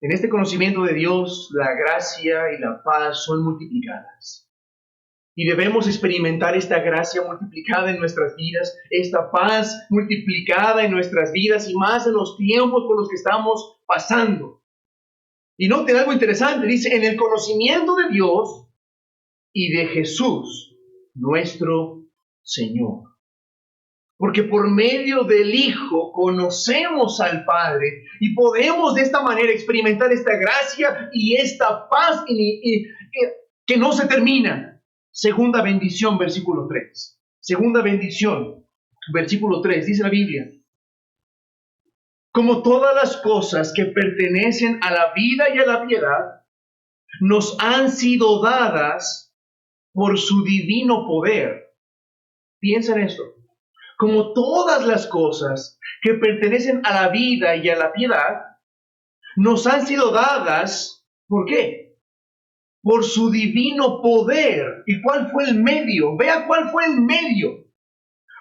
En este conocimiento de Dios, la gracia y la paz son multiplicadas. Y debemos experimentar esta gracia multiplicada en nuestras vidas, esta paz multiplicada en nuestras vidas y más en los tiempos por los que estamos pasando. Y noten algo interesante, dice, en el conocimiento de Dios y de Jesús, nuestro Señor. Porque por medio del Hijo conocemos al Padre y podemos de esta manera experimentar esta gracia y esta paz que no se termina. Segunda bendición, versículo 3. Segunda bendición, versículo 3, dice la Biblia. Como todas las cosas que pertenecen a la vida y a la piedad, nos han sido dadas por su divino poder. Piensa en esto. Como todas las cosas que pertenecen a la vida y a la piedad, nos han sido dadas, ¿por qué? Por su divino poder. ¿Y cuál fue el medio? Vea cuál fue el medio.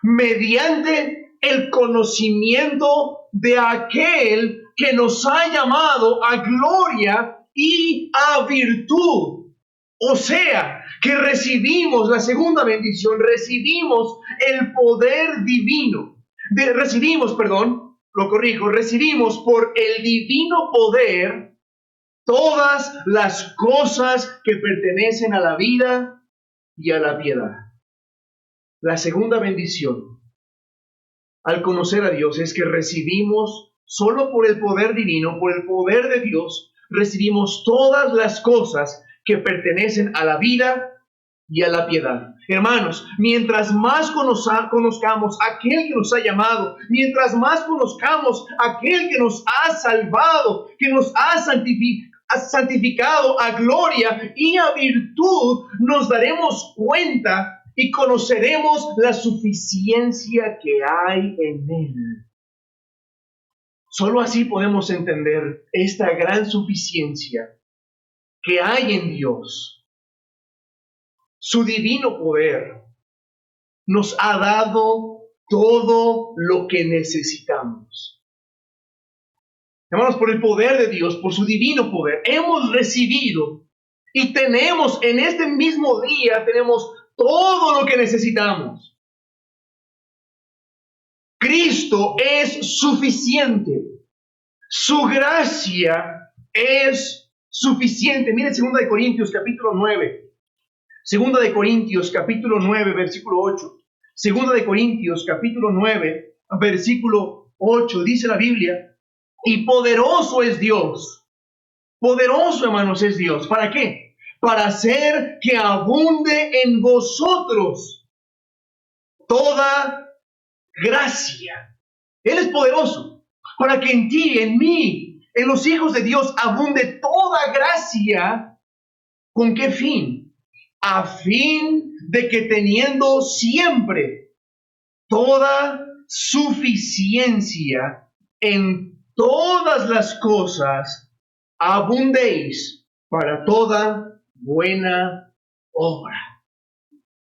Mediante el conocimiento de aquel que nos ha llamado a gloria y a virtud. O sea, que recibimos la segunda bendición, recibimos el poder divino. Recibimos por el divino poder todas las cosas que pertenecen a la vida y a la piedad. La segunda bendición al conocer a Dios es que recibimos, solo por el poder divino, por el poder de Dios, recibimos todas las cosas que pertenecen a la vida y a la piedad. Hermanos, mientras más conozcamos a aquel que nos ha llamado, mientras más conozcamos a aquel que nos ha salvado, que nos ha santificado a gloria y a virtud, nos daremos cuenta y conoceremos la suficiencia que hay en Él. Solo así podemos entender esta gran suficiencia que hay en Dios. Su divino poder nos ha dado todo lo que necesitamos. Hermanos, por el poder de Dios, por su divino poder, hemos recibido y tenemos en este mismo día, tenemos todo lo que necesitamos. Cristo es suficiente. Su gracia es suficiente. Mire 2 Corintios capítulo 9. 2 Corintios capítulo 9, versículo 8. 2 Corintios capítulo 9, versículo 8. Dice la Biblia, y poderoso es Dios. Poderoso, hermanos, es Dios. ¿Para qué? Para hacer que abunde en vosotros toda gracia. Él es poderoso para que en ti, en mí, en los hijos de Dios abunde toda gracia. ¿Con qué fin? A fin de que teniendo siempre toda suficiencia en todas las cosas, abundéis para toda buena obra.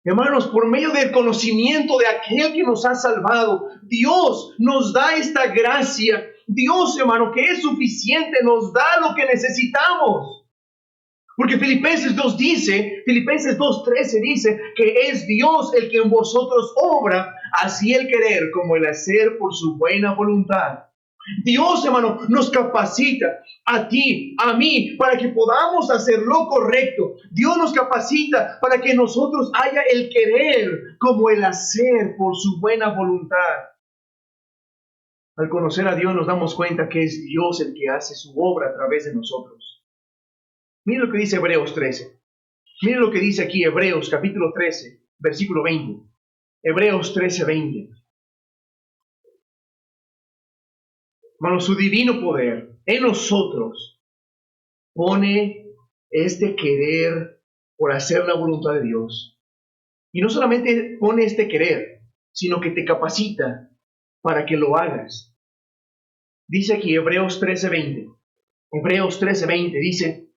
Hermanos, por medio del conocimiento de aquel que nos ha salvado, Dios nos da esta gracia. Dios, hermano, que es suficiente, nos da lo que necesitamos. Porque Filipenses 2:13 dice que es Dios el que en vosotros obra, así el querer como el hacer por su buena voluntad. Dios, hermano, nos capacita a ti, a mí, para que podamos hacer lo correcto. Dios nos capacita para que nosotros haya el querer como el hacer por su buena voluntad. Al conocer a Dios nos damos cuenta que es Dios el que hace su obra a través de nosotros. Mire lo que dice Hebreos 13. Mire lo que dice aquí Hebreos capítulo 13, versículo 20. Hebreos 13, 20. Hermano, su divino poder en nosotros pone este querer por hacer la voluntad de Dios. Y no solamente pone este querer, sino que te capacita para que lo hagas. Dice aquí Hebreos 13:20. Hebreos 13:20 dice,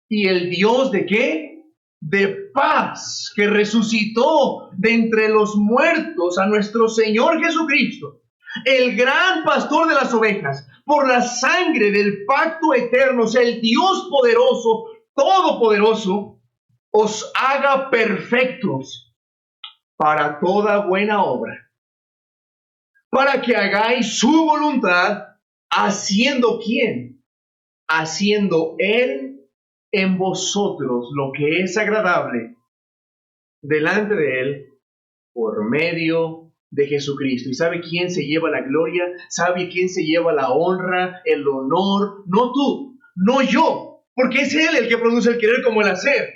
¿y el Dios de qué? de paz, que resucitó de entre los muertos a nuestro Señor Jesucristo, el gran pastor de las ovejas, por la sangre del pacto eterno, o sea, el Dios poderoso, todopoderoso, os haga perfectos para toda buena obra, para que hagáis su voluntad, haciendo ¿quién? Haciendo Él en vosotros lo que es agradable delante de Él por medio de Jesucristo. ¿Y sabe quién se lleva la gloria? ¿Sabe quién se lleva la honra, el honor? No tú, no yo, porque es Él el que produce el querer como el hacer.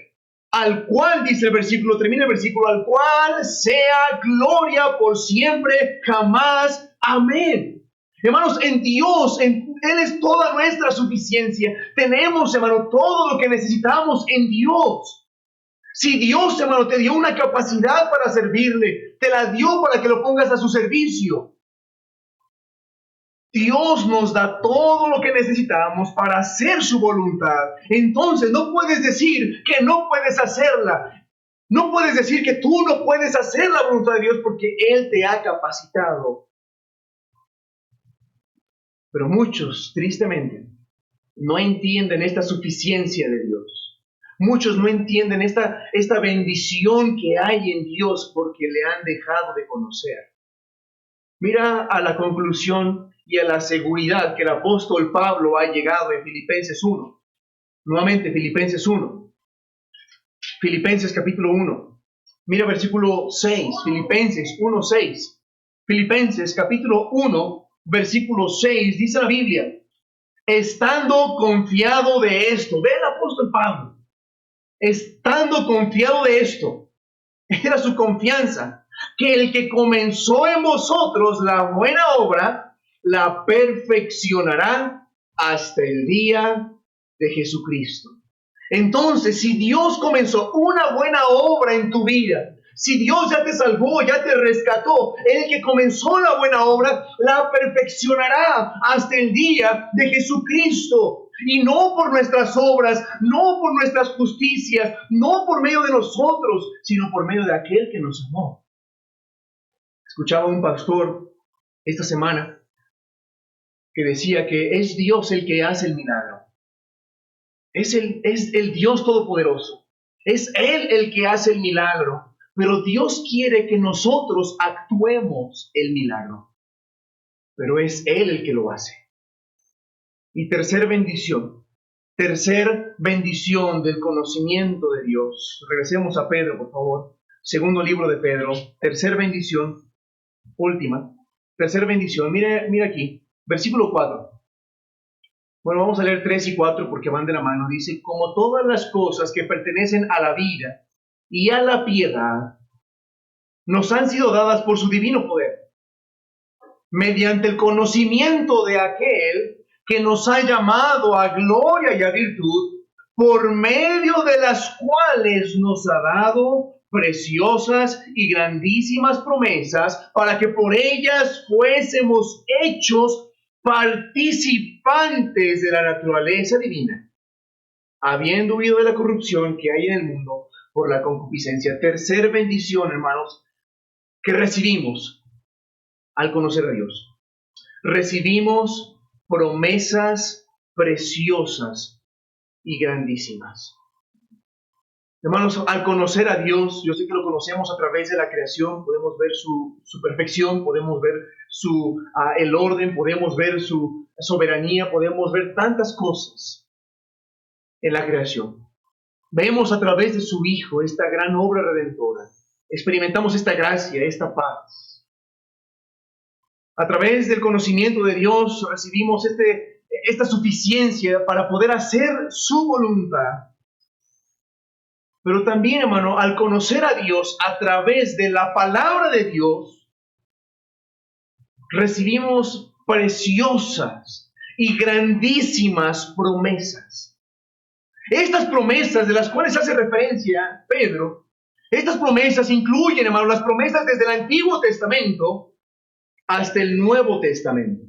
Al cual, dice el versículo, termina el versículo, al cual sea gloria por siempre, jamás. Amén. Hermanos, en Dios, Él es toda nuestra suficiencia. Tenemos, hermano, todo lo que necesitamos en Dios. Si Dios, hermano, te dio una capacidad para servirle, te la dio para que lo pongas a su servicio. Dios nos da todo lo que necesitamos para hacer su voluntad. Entonces, no puedes decir que no puedes hacerla. No puedes decir que tú no puedes hacer la voluntad de Dios porque Él te ha capacitado. Pero muchos, tristemente, no entienden esta suficiencia de Dios. Muchos no entienden esta bendición que hay en Dios porque le han dejado de conocer. Mira a la conclusión y a la seguridad que el apóstol Pablo ha llegado en Filipenses 1. Nuevamente, Filipenses 1. Filipenses capítulo 1. Mira versículo 6. Filipenses 1:6. Filipenses capítulo 1, versículo 6. Dice la Biblia: estando confiado de esto. Ve el apóstol Pablo. Estando confiado de esto. Era su confianza. Que el que comenzó en vosotros la buena obra, la perfeccionará hasta el día de Jesucristo. Entonces, si Dios comenzó una buena obra en tu vida, si Dios ya te salvó, ya te rescató, el que comenzó la buena obra, la perfeccionará hasta el día de Jesucristo. Y no por nuestras obras, no por nuestras justicias, no por medio de nosotros, sino por medio de aquel que nos amó. Escuchaba un pastor esta semana que decía que es Dios el que hace el milagro. Es el Dios todopoderoso. Es Él el que hace el milagro. Pero Dios quiere que nosotros actuemos el milagro. Pero es Él el que lo hace. Y tercer bendición del conocimiento de Dios. Regresemos a Pedro, por favor. Segundo libro de Pedro. Tercer bendición. Última. Tercer bendición. Mira aquí. Versículo 4. Bueno, vamos a leer 3 y 4 porque van de la mano. Dice: como todas las cosas que pertenecen a la vida y a la piedad nos han sido dadas por su divino poder, mediante el conocimiento de aquel que nos ha llamado a gloria y a virtud, por medio de las cuales nos ha dado preciosas y grandísimas promesas, para que por ellas fuésemos hechos participantes de la naturaleza divina, habiendo huido de la corrupción que hay en el mundo por la concupiscencia. Tercer bendición, hermanos, que recibimos al conocer a Dios. Recibimos promesas preciosas y grandísimas. Hermanos, al conocer a Dios, yo sé que lo conocemos a través de la creación, podemos ver su perfección, podemos ver el orden, podemos ver su soberanía, podemos ver tantas cosas en la creación. Vemos a través de su Hijo esta gran obra redentora. Experimentamos esta gracia, esta paz. A través del conocimiento de Dios recibimos esta suficiencia para poder hacer su voluntad. Pero también, hermano, al conocer a Dios a través de la palabra de Dios, recibimos preciosas y grandísimas promesas. Estas promesas de las cuales hace referencia Pedro, estas promesas incluyen, hermano, las promesas desde el Antiguo Testamento hasta el Nuevo Testamento.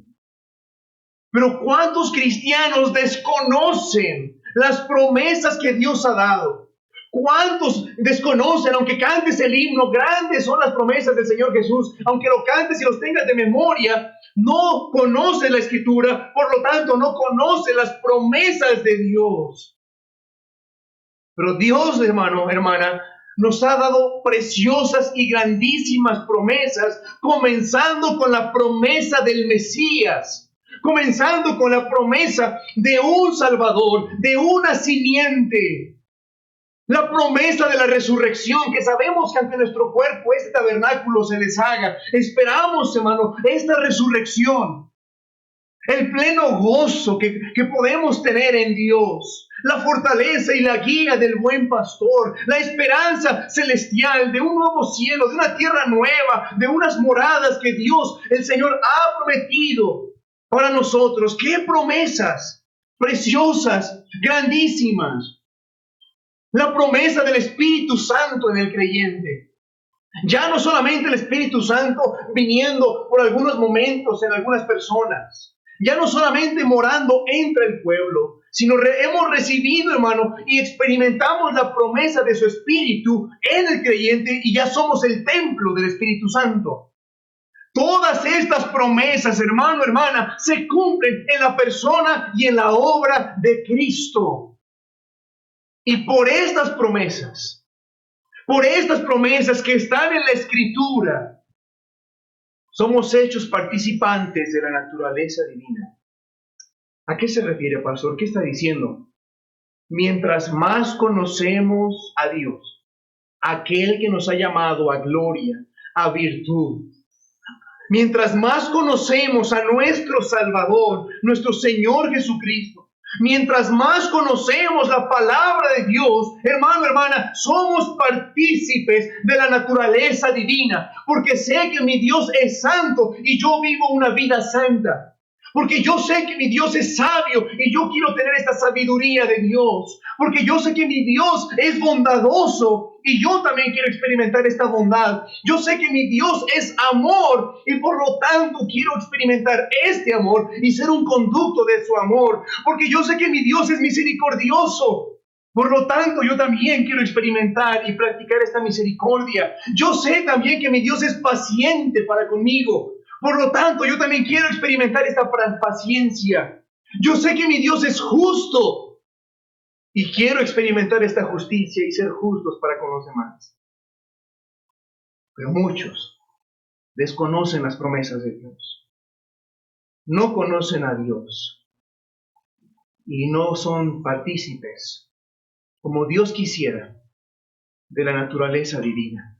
Pero ¿cuántos cristianos desconocen las promesas que Dios ha dado? ¿Cuántos desconocen, aunque cantes el himno, grandes son las promesas del Señor Jesús? Aunque lo cantes y los tengas de memoria, no conoces la Escritura, por lo tanto no conoces las promesas de Dios. Pero Dios, hermano, hermana, nos ha dado preciosas y grandísimas promesas, comenzando con la promesa del Mesías, comenzando con la promesa de un Salvador, de una simiente. La promesa de la resurrección, que sabemos que aunque nuestro cuerpo, este tabernáculo se deshaga, esperamos, hermano, esta resurrección. El pleno gozo que podemos tener en Dios, la fortaleza y la guía del buen pastor, la esperanza celestial de un nuevo cielo, de una tierra nueva, de unas moradas que Dios, el Señor, ha prometido para nosotros. ¡Qué promesas preciosas, grandísimas! La promesa del Espíritu Santo en el creyente. Ya no solamente el Espíritu Santo viniendo por algunos momentos en algunas personas. Ya no solamente morando entre el pueblo, sino hemos recibido, hermano, y experimentamos la promesa de su Espíritu en el creyente y ya somos el templo del Espíritu Santo. Todas estas promesas, hermano, hermana, se cumplen en la persona y en la obra de Cristo. Y por estas promesas que están en la Escritura, somos hechos participantes de la naturaleza divina. ¿A qué se refiere, pastor? ¿Qué está diciendo? Mientras más conocemos a Dios, aquel que nos ha llamado a gloria, a virtud, mientras más conocemos a nuestro Salvador, nuestro Señor Jesucristo, mientras más conocemos la palabra de Dios, hermano, hermana, somos partícipes de la naturaleza divina, porque sé que mi Dios es santo y yo vivo una vida santa. Porque yo sé que mi Dios es sabio y yo quiero tener esta sabiduría de Dios. Porque yo sé que mi Dios es bondadoso y yo también quiero experimentar esta bondad. Yo sé que mi Dios es amor y por lo tanto quiero experimentar este amor y ser un conducto de su amor. Porque yo sé que mi Dios es misericordioso. Por lo tanto, yo también quiero experimentar y practicar esta misericordia. Yo sé también que mi Dios es paciente para conmigo. Por lo tanto, yo también quiero experimentar esta paciencia. Yo sé que mi Dios es justo y quiero experimentar esta justicia y ser justos para con los demás. Pero muchos desconocen las promesas de Dios. No conocen a Dios y no son partícipes, como Dios quisiera, de la naturaleza divina.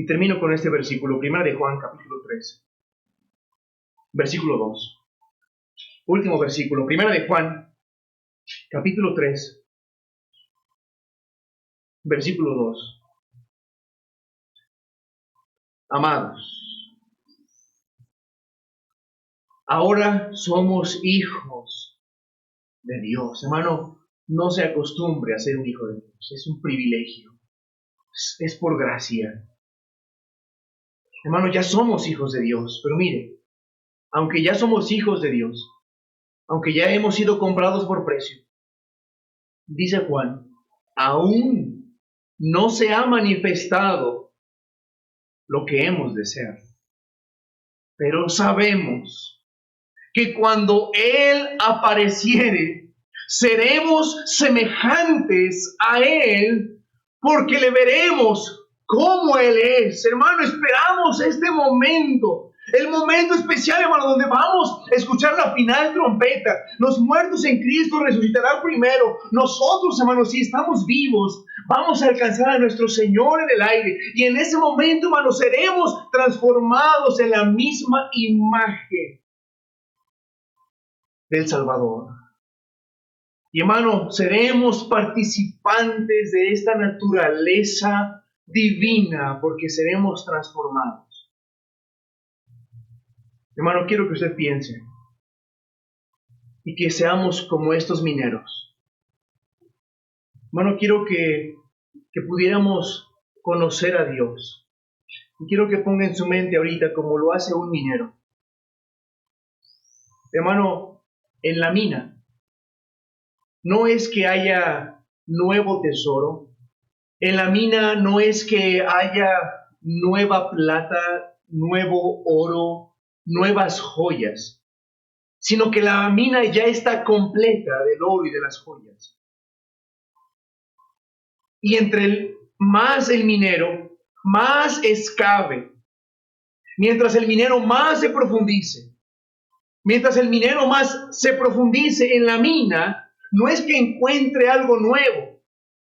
Y termino con este versículo, 1 de Juan, capítulo 3, versículo 2. Último versículo, 1 de Juan, capítulo 3, versículo 2. Amados, ahora somos hijos de Dios. Hermano, no se acostumbre a ser un hijo de Dios. Es un privilegio. Es por gracia. Hermano, ya somos hijos de Dios. Pero mire, aunque ya somos hijos de Dios, aunque ya hemos sido comprados por precio, dice Juan, aún no se ha manifestado lo que hemos de ser. Pero sabemos que cuando Él apareciere, seremos semejantes a Él, porque le veremos como Él es. Hermano, esperamos este momento, el momento especial, hermano, donde vamos a escuchar la final trompeta. Los muertos en Cristo resucitarán primero. Nosotros, hermanos, si estamos vivos, vamos a alcanzar a nuestro Señor en el aire. Y en ese momento, hermanos, seremos transformados en la misma imagen del Salvador. Y hermano, seremos participantes de esta naturaleza divina porque seremos transformados. Hermano, quiero que usted piense y que seamos como estos mineros. Hermano, quiero que pudiéramos conocer a Dios. Y quiero que ponga en su mente ahorita como lo hace un minero. Hermano, en la mina no es que haya nuevo tesoro, En la mina no es que haya nueva plata, nuevo oro, nuevas joyas, sino que la mina ya está completa del oro y de las joyas. Y más el minero, más excave. Mientras el minero más se profundice, mientras el minero más se profundice en la mina, no es que encuentre algo nuevo,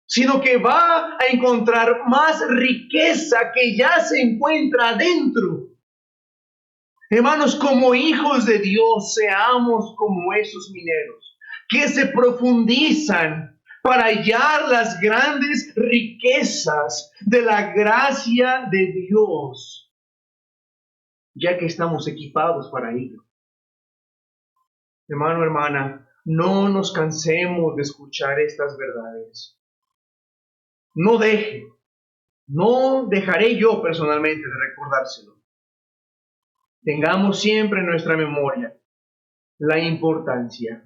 sino que va a encontrar más riqueza que ya se encuentra adentro. Hermanos, como hijos de Dios, seamos como esos mineros, que se profundizan para hallar las grandes riquezas de la gracia de Dios, ya que estamos equipados para ello. Hermano, hermana, no nos cansemos de escuchar estas verdades. No dejaré yo personalmente de recordárselo. Tengamos siempre en nuestra memoria la importancia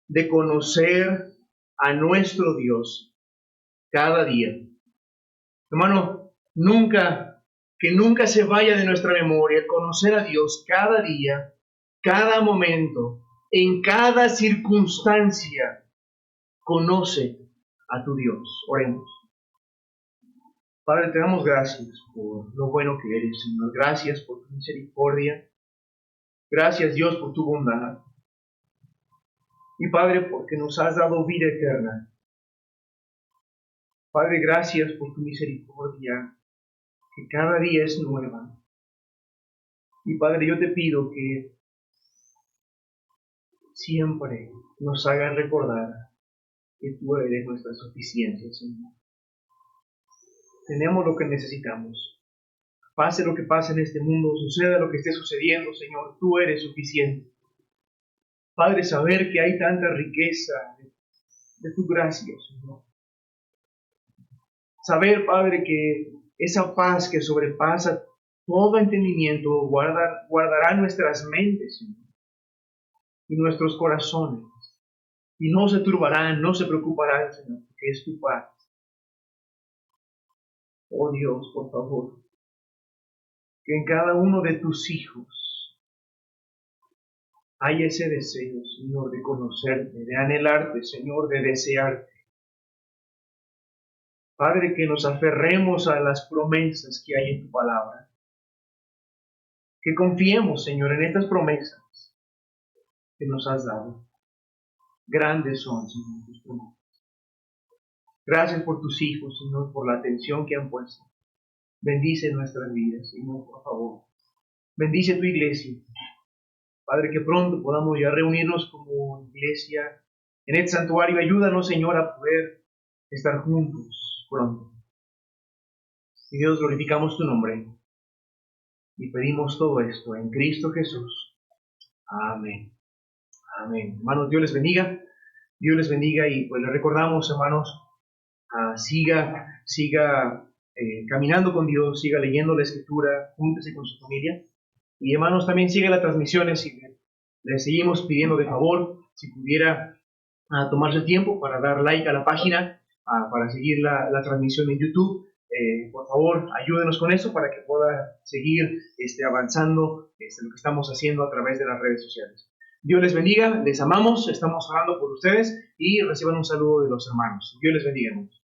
de conocer a nuestro Dios cada día. Hermano, que nunca se vaya de nuestra memoria conocer a Dios cada día, cada momento, en cada circunstancia. Conoce a tu Dios. Oremos. Padre, te damos gracias por lo bueno que eres, Señor. Gracias por tu misericordia. Gracias, Dios, por tu bondad. Y Padre, porque nos has dado vida eterna. Padre, gracias por tu misericordia, que cada día es nueva. Y Padre, yo te pido que siempre nos hagan recordar que tú eres nuestra suficiencia, Señor. Tenemos lo que necesitamos. Pase lo que pase en este mundo, suceda lo que esté sucediendo, Señor, tú eres suficiente. Padre, saber que hay tanta riqueza de tu gracia, Señor. Saber, Padre, que esa paz que sobrepasa todo entendimiento guardará nuestras mentes, Señor, y nuestros corazones. Y no se turbarán, no se preocuparán, Señor, porque es tu paz. Oh Dios, por favor, que en cada uno de tus hijos hay ese deseo, Señor, de conocerte, de anhelarte, Señor, de desearte. Padre, que nos aferremos a las promesas que hay en tu palabra. Que confiemos, Señor, en estas promesas que nos has dado. Grandes son, Señor, tus promesas. Gracias por tus hijos, Señor, por la atención que han puesto. Bendice nuestras vidas, Señor, por favor. Bendice tu iglesia. Padre, que pronto podamos ya reunirnos como iglesia en este santuario. Ayúdanos, Señor, a poder estar juntos pronto. Y Dios, glorificamos tu nombre y pedimos todo esto en Cristo Jesús. Amén. Amén. Hermanos, Dios les bendiga. Dios les bendiga y pues les recordamos, hermanos, siga caminando con Dios, siga leyendo la Escritura, júntese con su familia. Y hermanos, también siga las transmisiones y le seguimos pidiendo de favor, si pudiera tomarse tiempo para dar like a la página, para seguir la transmisión en YouTube. Por favor, ayúdenos con eso para que pueda seguir avanzando lo que estamos haciendo a través de las redes sociales. Dios les bendiga, les amamos, estamos orando por ustedes y reciban un saludo de los hermanos. Dios les bendiga, hermanos.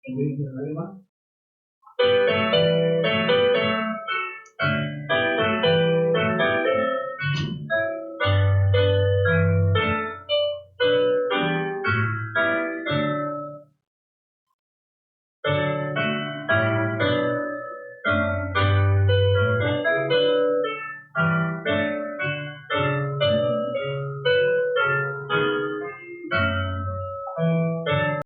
¿En el alma?